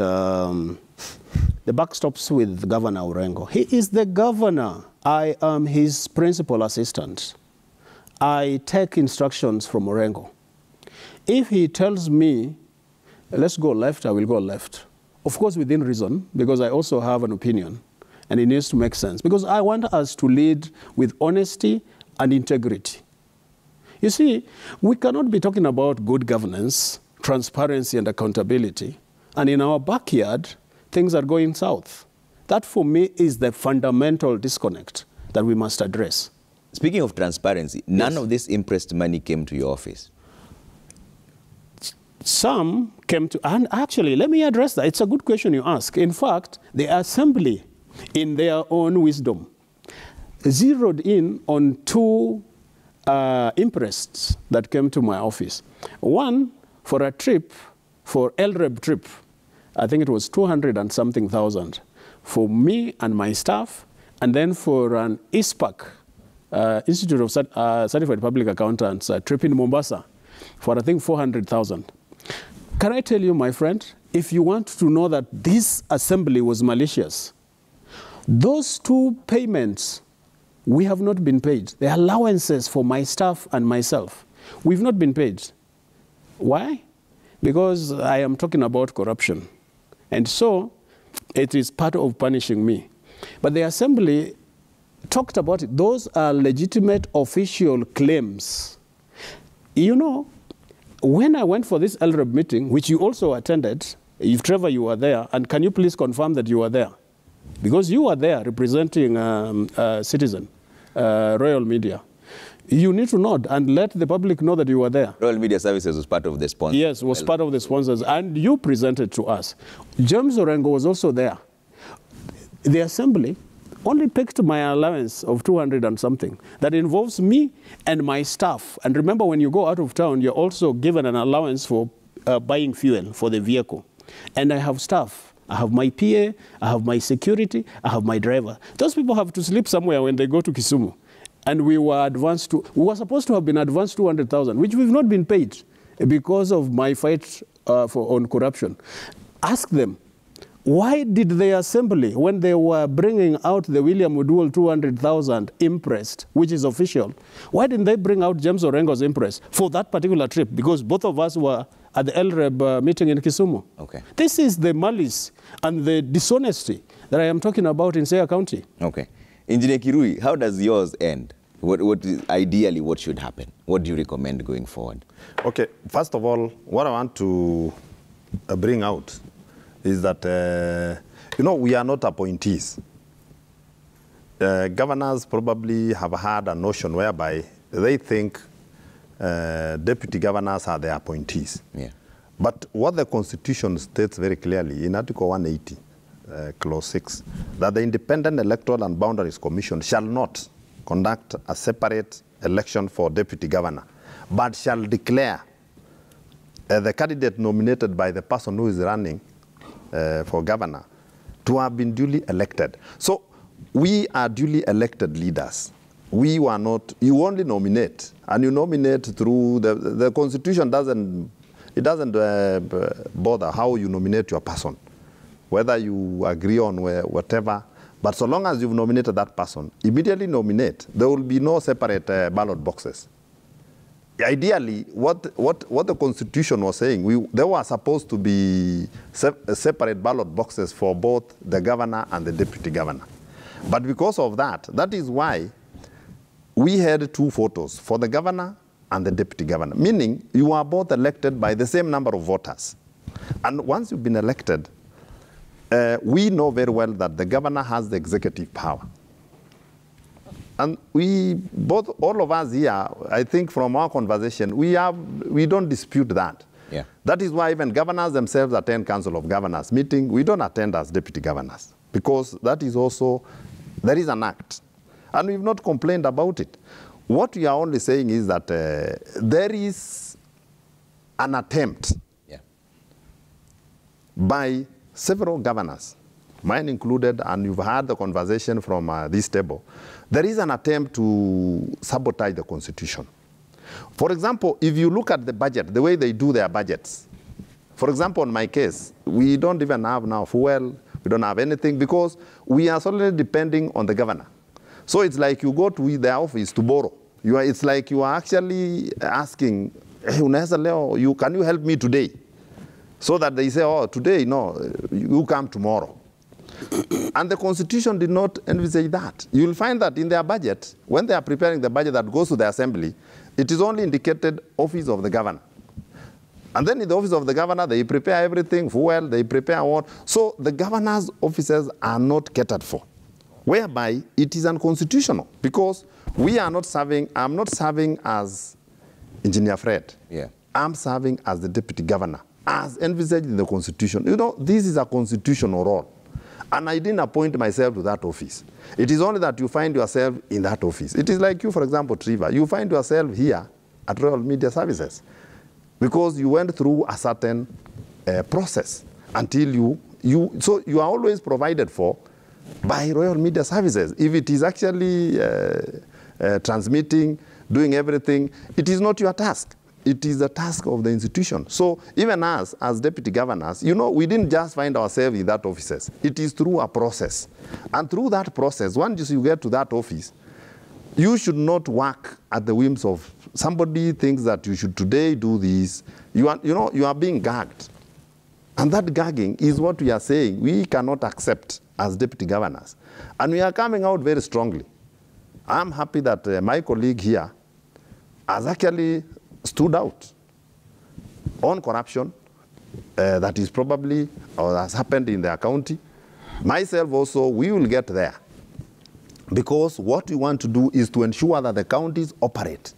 the buck stops with Governor Orengo. He is the governor. I am his principal assistant. I take instructions from Orengo. If he tells me, let's go left, I will go left. Of course, within reason, because I also have an opinion, and it needs to make sense. Because I want us to lead with honesty and integrity. You see, we cannot be talking about good governance, transparency and accountability, and in our backyard, things are going south. That, for me, is the fundamental disconnect that we must address. Speaking of transparency, none of this impressed money came to your office. Some came to, and actually, let me address that. It's a good question you ask. In fact, the assembly, in their own wisdom, zeroed in on two imprests that came to my office. One, for a trip, for LREB trip, I think it was 200 and something thousand, for me and my staff, and then for an ISPAC, Institute of Certified Public Accountants, trip in Mombasa, for I think 400,000. Can I tell you, my friend, if you want to know that this assembly was malicious, those two payments, we have not been paid. The allowances for my staff and myself, we've not been paid. Why? Because I am talking about corruption. And so it is part of punishing me. But the assembly talked about it. Those are legitimate official claims. You know, when I went for this LREB meeting, which you also attended, if Trevor, you were there, and can you please confirm that you were there? Because you were there representing Citizen, Royal Media. You need to nod and let the public know that you were there. Royal Media Services was part of the sponsors. Yes, was part of the sponsors, and you presented to us. James Orengo was also there. The assembly only picked my allowance of 200 and something. That involves me and my staff. And remember, when you go out of town, you're also given an allowance for buying fuel for the vehicle. And I have staff. I have my PA, I have my security, I have my driver. Those people have to sleep somewhere when they go to Kisumu. And we were supposed to have been advanced 200,000, which we've not been paid because of my fight on corruption. Ask them, why did the assembly, when they were bringing out the William Oduol 200,000 impressed, which is official, why didn't they bring out James Orengo's impress for that particular trip? Because both of us were at the LREB meeting in Kisumu. Okay. This is the malice and the dishonesty that I am talking about in Siaya County. Okay. Engineer Kirui, how does yours end? Ideally, what should happen? What do you recommend going forward? Okay, first of all, what I want to bring out is that, we are not appointees. Governors probably have had a notion whereby they think deputy governors are their appointees. Yeah. But what the Constitution states very clearly in Article 180, Clause 6, that the Independent Electoral and Boundaries Commission shall not conduct a separate election for deputy governor, but shall declare the candidate nominated by the person who is running for governor to have been duly elected. So we are duly elected leaders. We were not, you only nominate, and you nominate through the Constitution doesn't bother how you nominate your person, whether you agree on whatever, but so long as you've nominated that person, immediately nominate. There will be no separate ballot boxes. Ideally, what the Constitution was saying, there were supposed to be separate ballot boxes for both the governor and the deputy governor. But because of that, that is why we had two photos for the governor and the deputy governor, meaning you are both elected by the same number of voters. And once you've been elected, we know very well that the governor has the executive power. And all of us here, I think from our conversation, we don't dispute that. Yeah. That is why even governors themselves attend Council of Governors meeting. We don't attend as deputy governors, because that is also, there is an act. And we've not complained about it. What we are only saying is that there is an attempt by several governors, mine included, and you've heard the conversation from this table. There is an attempt to sabotage the Constitution. For example, if you look at the budget, the way they do their budgets, for example, in my case, we don't even have now fuel, we don't have anything, because we are solely depending on the governor. So it's like you go to their office to borrow. It's like you are actually asking, hey, unaweza leo, can you help me today? So that they say, oh, today, no, you come tomorrow. And the Constitution did not envisage that. You'll find that in their budget, when they are preparing the budget that goes to the Assembly, it is only indicated office of the governor. And then in the office of the governor, they prepare everything fuel, they prepare what. So the governor's offices are not catered for, whereby it is unconstitutional, because we are not serving, I'm not serving as Engineer Fred. Yeah. I'm serving as the deputy governor, as envisaged in the Constitution. This is a constitutional role. And I didn't appoint myself to that office. It is only that you find yourself in that office. It is like you, for example, Trevor, you find yourself here at Royal Media Services because you went through a certain process until so you are always provided for by Royal Media Services. If it is actually transmitting, doing everything, it is not your task. It is the task of the institution. So even us, as deputy governors, we didn't just find ourselves in that offices. It is through a process. And through that process, once you get to that office, you should not work at the whims of somebody thinks that you should today do this. You are being gagged. And that gagging is what we are saying we cannot accept as deputy governors. And we are coming out very strongly. I'm happy that my colleague here has actually stood out on corruption that is probably or has happened in their county. Myself also, we will get there. Because what we want to do is to ensure that the counties operate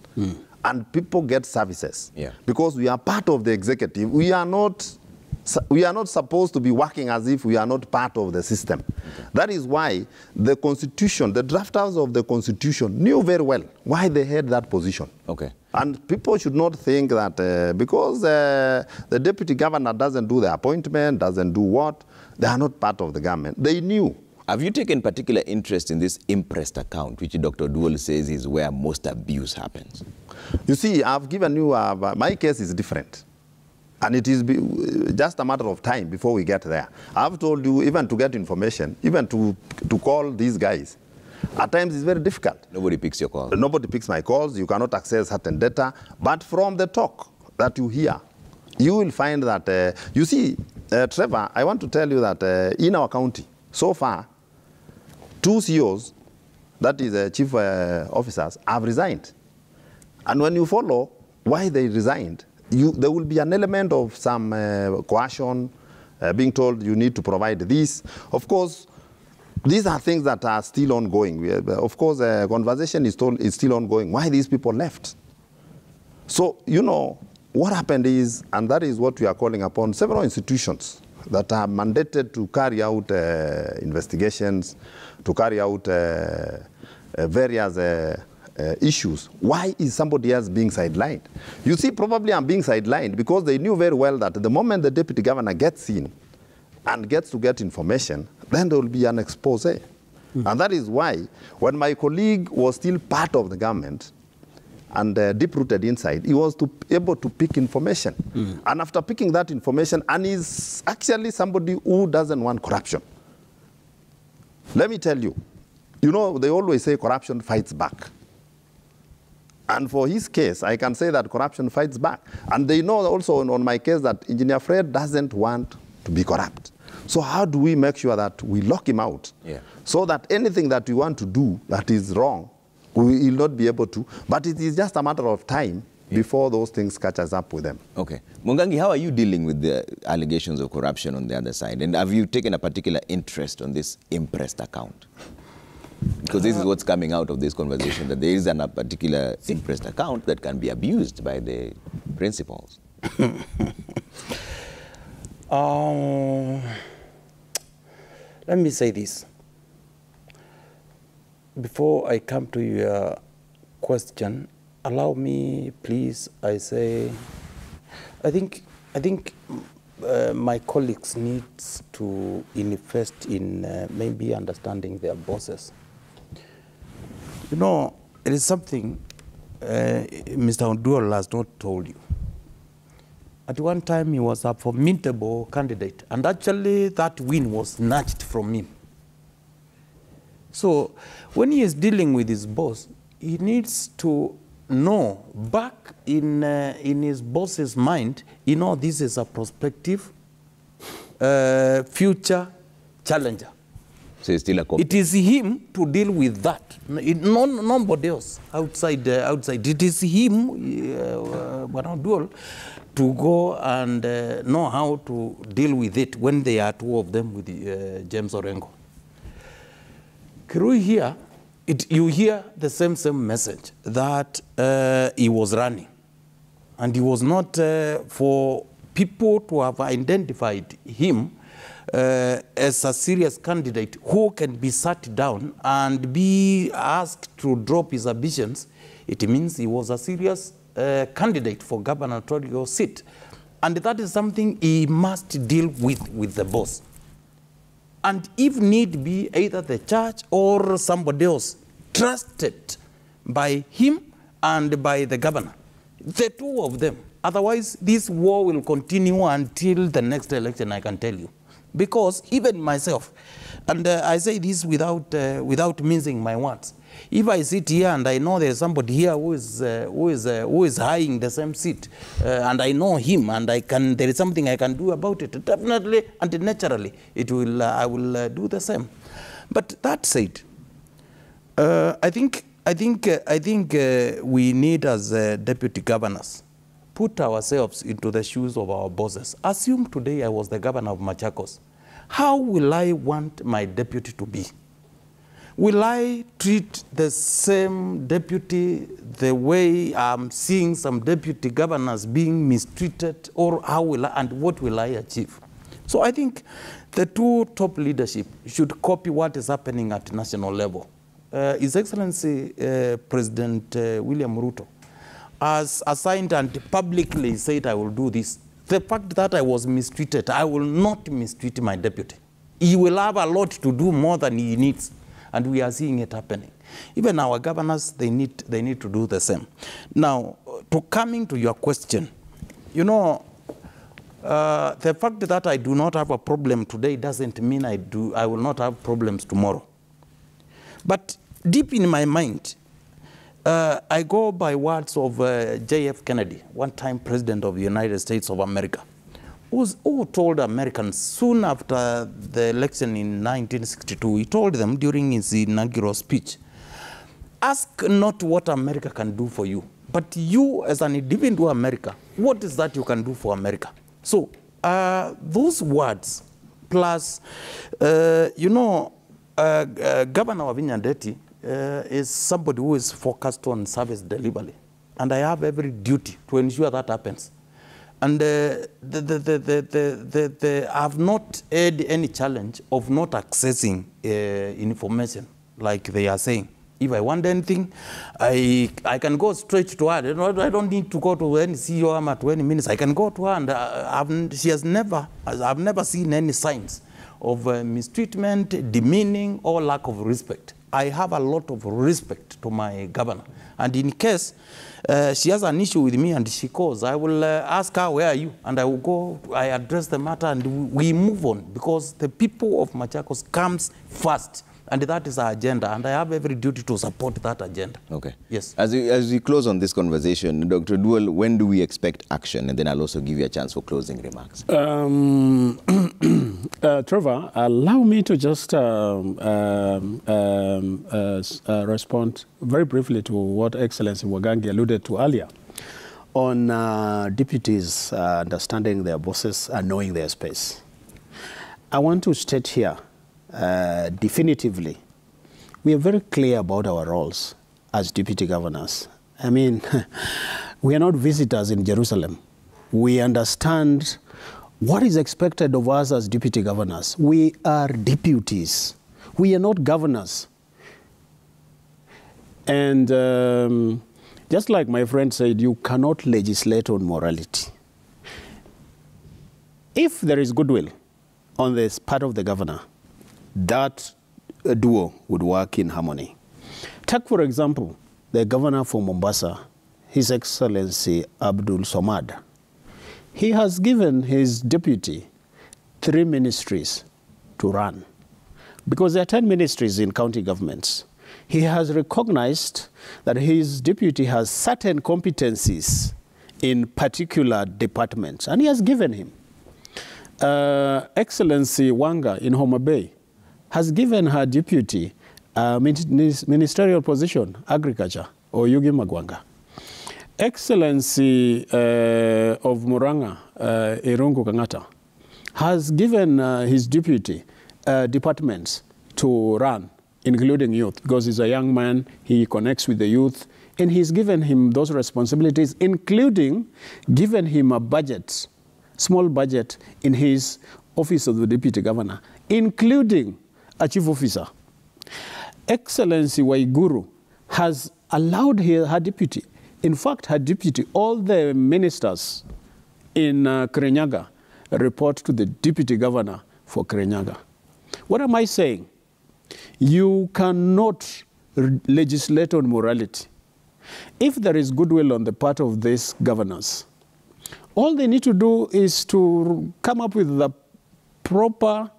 and people get services. Yeah. Because we are part of the executive. We are not supposed to be working as if we are not part of the system. Okay. That is why the Constitution, the drafters of the Constitution knew very well why they had that position. Okay. And people should not think that because the deputy governor doesn't do the appointment, doesn't do what, they are not part of the government. They knew. Have you taken particular interest in this impressed account, which Dr. Dual says is where most abuse happens? You see, I've given you, my case is different. And it is just a matter of time before we get there. I've told you, even to get information, even to call these guys, at times it's very difficult. Nobody picks your calls. Nobody picks my calls. You cannot access certain data. But from the talk that you hear, you will find that, you see, Trevor, I want to tell you that in our county, so far, 2 CEOs, that is chief officers, have resigned. And when you follow why they resigned, there will be an element of some coercion, being told you need to provide this. Of course, these are things that are still ongoing. Of course, conversation is still ongoing. Why these people left? So, you know, what happened is, and that is what we are calling upon several institutions that are mandated to carry out investigations, to carry out various issues. Why is somebody else being sidelined? You see, probably I'm being sidelined because they knew very well that the moment the deputy governor gets in and gets to get information, then there will be an expose. And that is why, when my colleague was still part of the government and deep-rooted inside, he was able to pick information. And after picking that information, and he's actually somebody who doesn't want corruption. Let me tell you, you know, they always say corruption fights back. And for his case, I can say that corruption fights back. And they know also on my case that Engineer Fred doesn't want to be corrupt. So how do we make sure that we lock him out? So that anything that we want to do that is wrong, we will not be able to. But it is just a matter of time before those things catch us up with them. Okay. Mungangi, how are you dealing with the allegations of corruption on the other side? And have you taken a particular interest on this impressed account? Because this is what's coming out of this conversation, that there is a particular impressed account that can be abused by the principals. Let me say this. Before I come to your question, allow me, please, I think my colleagues need to invest in maybe understanding their bosses. You know, it is something Mr. Ondual has not told you. At one time, he was a formidable candidate, and actually that win was snatched from him. So when he is dealing with his boss, he needs to know back in his boss's mind, you know, this is a prospective future challenger. So it's still a It is him to deal with that. Nobody else outside. It is him, to go and know how to deal with it when they are 2 of them with James Orengo. Kirui here, you hear the same message that he was running. And he was not for people to have identified him as a serious candidate who can be sat down and be asked to drop his ambitions. It means he was a serious candidate for gubernatorial seat. And that is something he must deal with the boss. And if need be, either the church or somebody else trusted by him and by the governor, the 2 of them. Otherwise, this war will continue until the next election, I can tell you. Because even myself, and I say this without mincing my words, if I sit here and I know there's somebody here who is eyeing the same seat, and I know him, and there is something I can do about it, definitely and naturally, I will do the same. But that said, I think we need, as deputy governors, put ourselves into the shoes of our bosses. Assume today I was the governor of Machakos. How will I want my deputy to be? Will I treat the same deputy the way I'm seeing some deputy governors being mistreated, or how will I, and what will I achieve? So I think the 2 top leadership should copy what is happening at national level. His Excellency President William Ruto has assigned and publicly said, I will do this. The fact that I was mistreated, I will not mistreat my deputy. He will have a lot to do more than he needs. And we are seeing it happening. Even our governors, they need to do the same. Now, coming to your question, you know, the fact that I do not have a problem today doesn't mean I will not have problems tomorrow. But deep in my mind, I go by words of J.F. Kennedy, one-time president of the United States of America, who told Americans soon after the election in 1962, he told them during his inaugural speech, ask not what America can do for you, but you as an individual America, what is that you can do for America? So those words, plus, Governor Wavinya Ndeti is somebody who is focused on service delivery. And I have every duty to ensure that happens. And I have not had any challenge of not accessing information like they are saying. If I want anything, I can go straight to her. I don't need to go to any CEO to any minister. I can go to her, and I've never seen any signs of mistreatment, demeaning, or lack of respect. I have a lot of respect to my governor. And in case she has an issue with me and she calls, I will ask her, where are you? And I will go, I address the matter, and we move on, because the people of Machakos comes first. And that is our agenda, and I have every duty to support that agenda. Okay. Yes. As we close on this conversation, Dr. Dual, when do we expect action? And then I'll also give you a chance for closing remarks. Trevor, allow me to just respond very briefly to what Excellency Wagangi alluded to earlier on deputies understanding their bosses and knowing their space. I want to state here definitively, we are very clear about our roles as deputy governors. I mean, we are not visitors in Jerusalem. We understand what is expected of us as deputy governors. We are deputies. We are not governors. And just like my friend said, you cannot legislate on morality. If there is goodwill on this part of the governor, that duo would work in harmony. Take, for example, the governor for Mombasa, His Excellency Abdul Somad. He has given his deputy 3 ministries to run, because there are 10 ministries in county governments. He has recognized that his deputy has certain competencies in particular departments, and he has given him. Excellency Wanga in Homa Bay has given her deputy ministerial position, agriculture, or Yugi Magwanga. Excellency of Muranga, Irungu Kangata, has given his deputy departments to run, including youth, because he's a young man, he connects with the youth, and he's given him those responsibilities, including given him a budget, small budget, in his office of the deputy governor, including a chief officer. Excellency Waiguru has allowed her deputy, in fact, her deputy, all the ministers in Kirinyaga report to the deputy governor for Kirinyaga. What am I saying? You cannot legislate on morality. If there is goodwill on the part of these governors, all they need to do is to come up with the proper,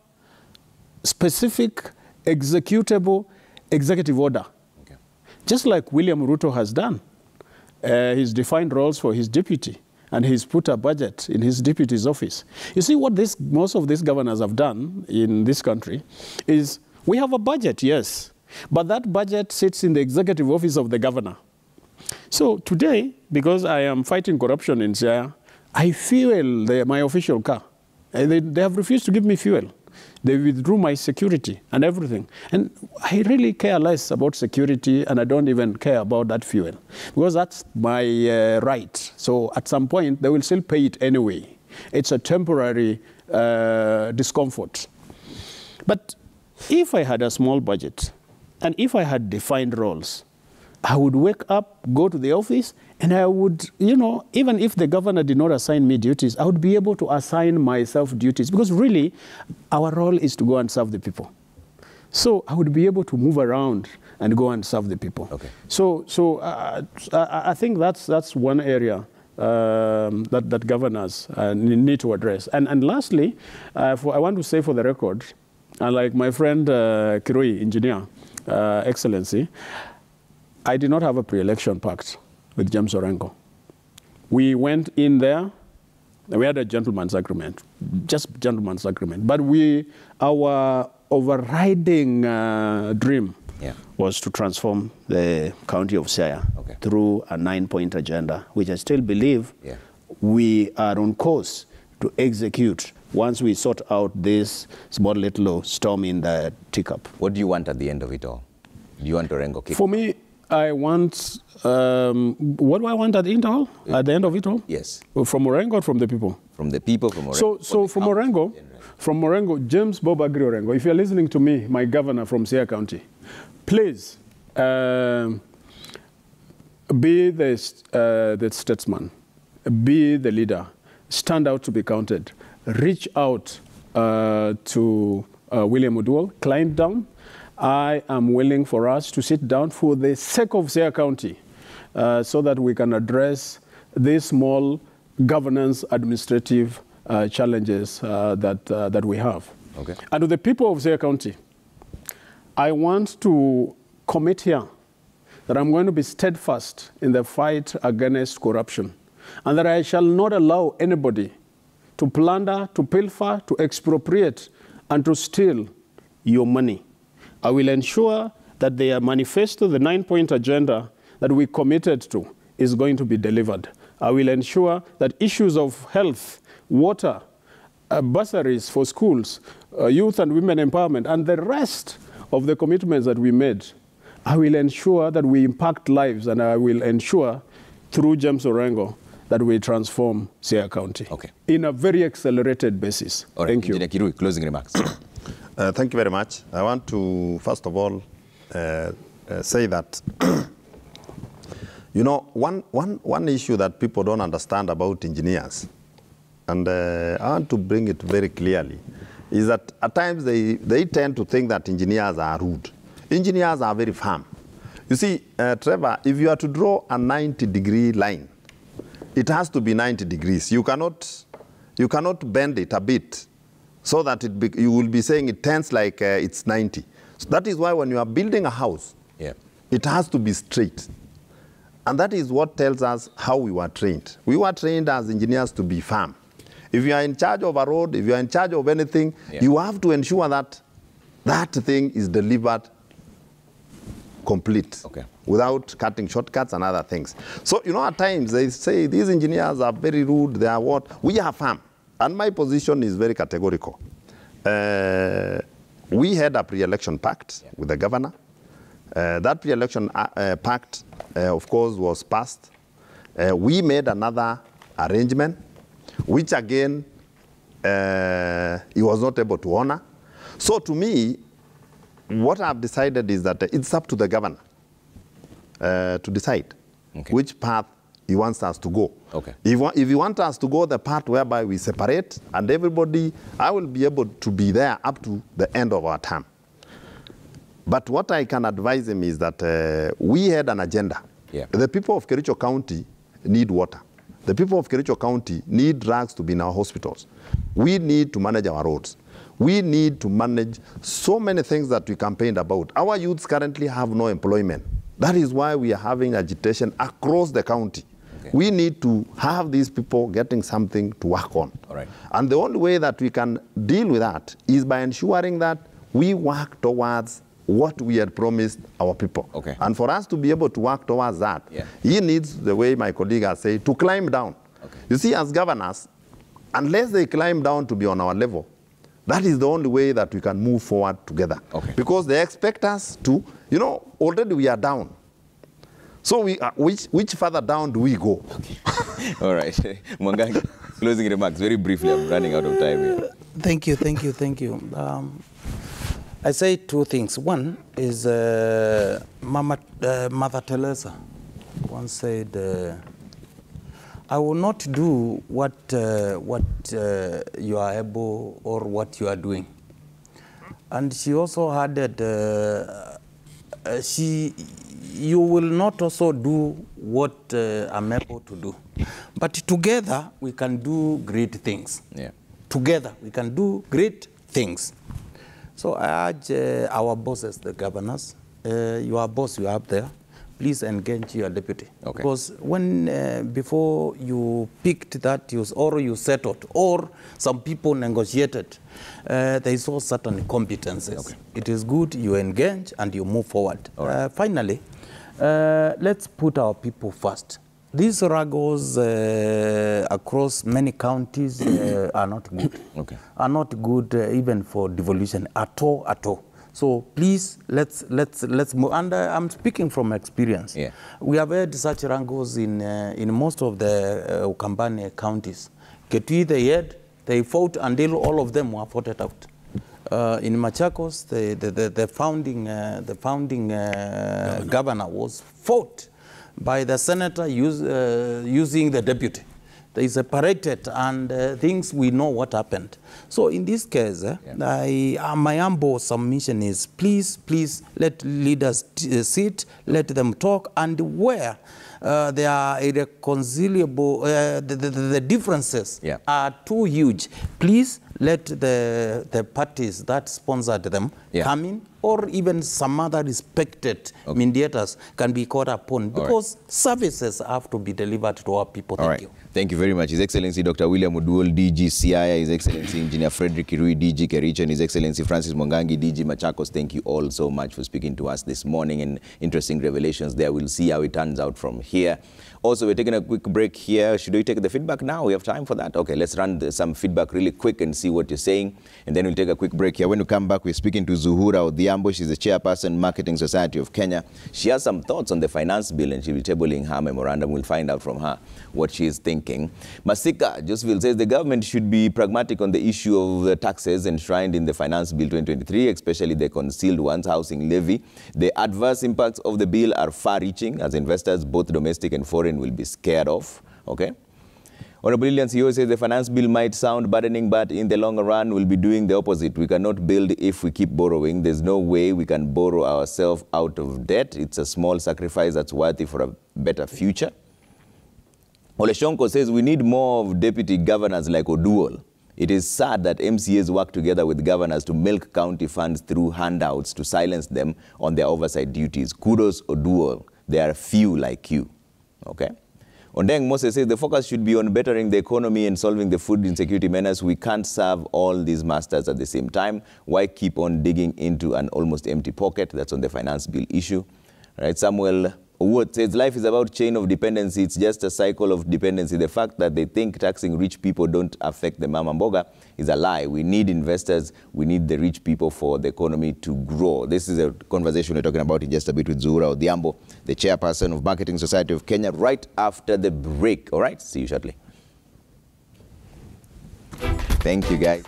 specific, executable executive order. Okay. Just like William Ruto has done. He's defined roles for his deputy, and he's put a budget in his deputy's office. You see, what most of these governors have done in this country is, we have a budget, yes, but that budget sits in the executive office of the governor. So today, because I am fighting corruption in Siaya, I fuel my official car. They have refused to give me fuel. They withdrew my security and everything. And I really care less about security, and I don't even care about that fuel, because that's my right. So at some point, they will still pay it anyway. It's a temporary discomfort. But if I had a small budget, and if I had defined roles, I would wake up, go to the office, and I would, even if the governor did not assign me duties, I would be able to assign myself duties, because really, our role is to go and serve the people. So I would be able to move around and go and serve the people. Okay. So I think that's one area that governors need to address. And lastly, I want to say for the record, like my friend Kiroi, engineer, Excellency, I did not have a pre-election pact with James Orengo. We went in there, we had a gentleman's agreement, just gentleman's agreement. But our overriding dream was to transform the county of Siaya through a 9-point agenda, which I still believe we are on course to execute once we sort out this small little storm in the teacup. What do you want at the end of it all? Do you want Orengo kicked? For me, I want, what do I want at the end of it all? At the end of it all? Yes. From Orengo or from the people? From the people, from Orengo. So from Orengo, James Bob Agri Orengo, if you're listening to me, my governor from Siaya County, please be the statesman, be the leader, stand out to be counted, reach out to William Oduol, climb down. I am willing for us to sit down for the sake of Siaya County so that we can address these small governance administrative challenges that we have. Okay. And to the people of Siaya County, I want to commit here that I'm going to be steadfast in the fight against corruption, and that I shall not allow anybody to plunder, to pilfer, to expropriate, and to steal your money. I will ensure that the manifesto, the 9-point agenda that we committed to, is going to be delivered. I will ensure that issues of health, water, bursaries for schools, youth and women empowerment, and the rest of the commitments that we made, I will ensure that we impact lives, and I will ensure through James Orengo that we transform Siaya County in a very accelerated basis. All right. Thank you. Engineer Kirui, closing remarks. Thank you very much. I want to, first of all, say that, you know, one issue that people don't understand about engineers, and I want to bring it very clearly, is that at times they tend to think that engineers are rude. Engineers are very firm. You see, Trevor, if you are to draw a 90-degree line, it has to be 90 degrees. You cannot bend it a bit so that you will be saying it turns like it's 90. So that is why when you are building a house, it has to be straight. And that is what tells us how we were trained. We were trained as engineers to be firm. If you are in charge of a road, if you are in charge of anything, you have to ensure that that thing is delivered complete without cutting shortcuts and other things. So, you know, at times they say these engineers are very rude, they are what? We are firm. And my position is very categorical. We had a pre-election pact with the governor. That pre-election pact, of course, was passed. We made another arrangement, which again, he was not able to honor. So to me, what I've decided is that it's up to the governor to decide which path he wants us to go. If he wants us to go the path whereby we separate and everybody, I will be able to be there up to the end of our term. But what I can advise him is that we had an agenda. The people of Kericho County need water. The people of Kericho County need drugs to be in our hospitals. We need to manage our roads. We need to manage so many things that we campaigned about. Our youths currently have no employment. That is why we are having agitation across the county. We need to have these people getting something to work on. And the only way that we can deal with that is by ensuring that we work towards what we had promised our people. And for us to be able to work towards that, he needs, the way my colleague has said, to climb down. You see, as governors, unless they climb down to be on our level, that is the only way that we can move forward together. Because they expect us to, you know, already we are down. So we, which further down do we go? All right. Mwangangi, closing remarks, very briefly. I'm running out of time here. Thank you. I say two things. One is Mother Teresa once said, I will not do what you are able or what you are doing. And she also added, you will not also do what I'm able to do. But together, we can do great things. Together, we can do great things. So I urge our bosses, the governors, your boss you are up there, please engage your deputy. Okay. Because when, before you picked that, or you settled, or some people negotiated, there is all certain competences. Okay. It is good you engage and you move forward. Right. Finally, let's put our people first. These struggles across many counties are not good. Okay. Are not good even for devolution at all, at all. So please, let's move. And I'm speaking from experience. Yeah. We have had such wrangles in most of the Ukambani counties. Kitui, they fought until all of them were voted out. In Machakos, the founding governor was fought by the senator using the deputy. They separated, and things, we know what happened. So in this case, my humble submission is, please let leaders sit, let them talk, and where they are irreconcilable, the differences are too huge, please let the parties that sponsored them come in, or even some other respected mediators can be called upon, because services have to be delivered to our people. Thank you. Thank you very much. His Excellency Dr. William Oduol, DG CIA, His Excellency Engineer Frederick Kirui, DG Kericho, and His Excellency Francis Mongangi, DG Machakos. Thank you all so much for speaking to us this morning, and interesting revelations there. We'll see how it turns out from here. Also, we're taking a quick break here. Should we take the feedback now? We have time for that? Okay, let's run some feedback really quick and see what you're saying, and then we'll take a quick break here. When we come back, we're speaking to Zuhura Odhiambo. She's the chairperson, Marketing Society of Kenya. She has some thoughts on the finance bill, and she'll be tabling her memorandum. We'll find out from her what she is thinking. Masika Josephine says the government should be pragmatic on the issue of the taxes enshrined in the Finance Bill 2023, especially the concealed ones, housing levy. The adverse impacts of the bill are far-reaching, as investors, both domestic and foreign, will be scared of. Okay. Honorable Lilian CEO says the finance bill might sound burdening, but in the long run, we'll be doing the opposite. We cannot build if we keep borrowing. There's no way we can borrow ourselves out of debt. It's a small sacrifice that's worthy for a better future. Ole Shonko says we need more of deputy governors like Oduol. It is sad that MCAs work together with governors to milk county funds through handouts to silence them on their oversight duties. Kudos, Oduol. There are few like you. Okay. Ondeng Moses says the focus should be on bettering the economy and solving the food insecurity menace. We can't serve all these masters at the same time. Why keep on digging into an almost empty pocket? That's on the finance bill issue. Right. Samuel Wood says life is about chain of dependency. It's just a cycle of dependency. The fact that they think taxing rich people don't affect the mama mboga is a lie. We need investors. We need the rich people for the economy to grow. This is a conversation we're talking about in just a bit with Zuhura Odhiambo, the chairperson of Marketing Society of Kenya, right after the break. All right, see you shortly. Thank you, guys.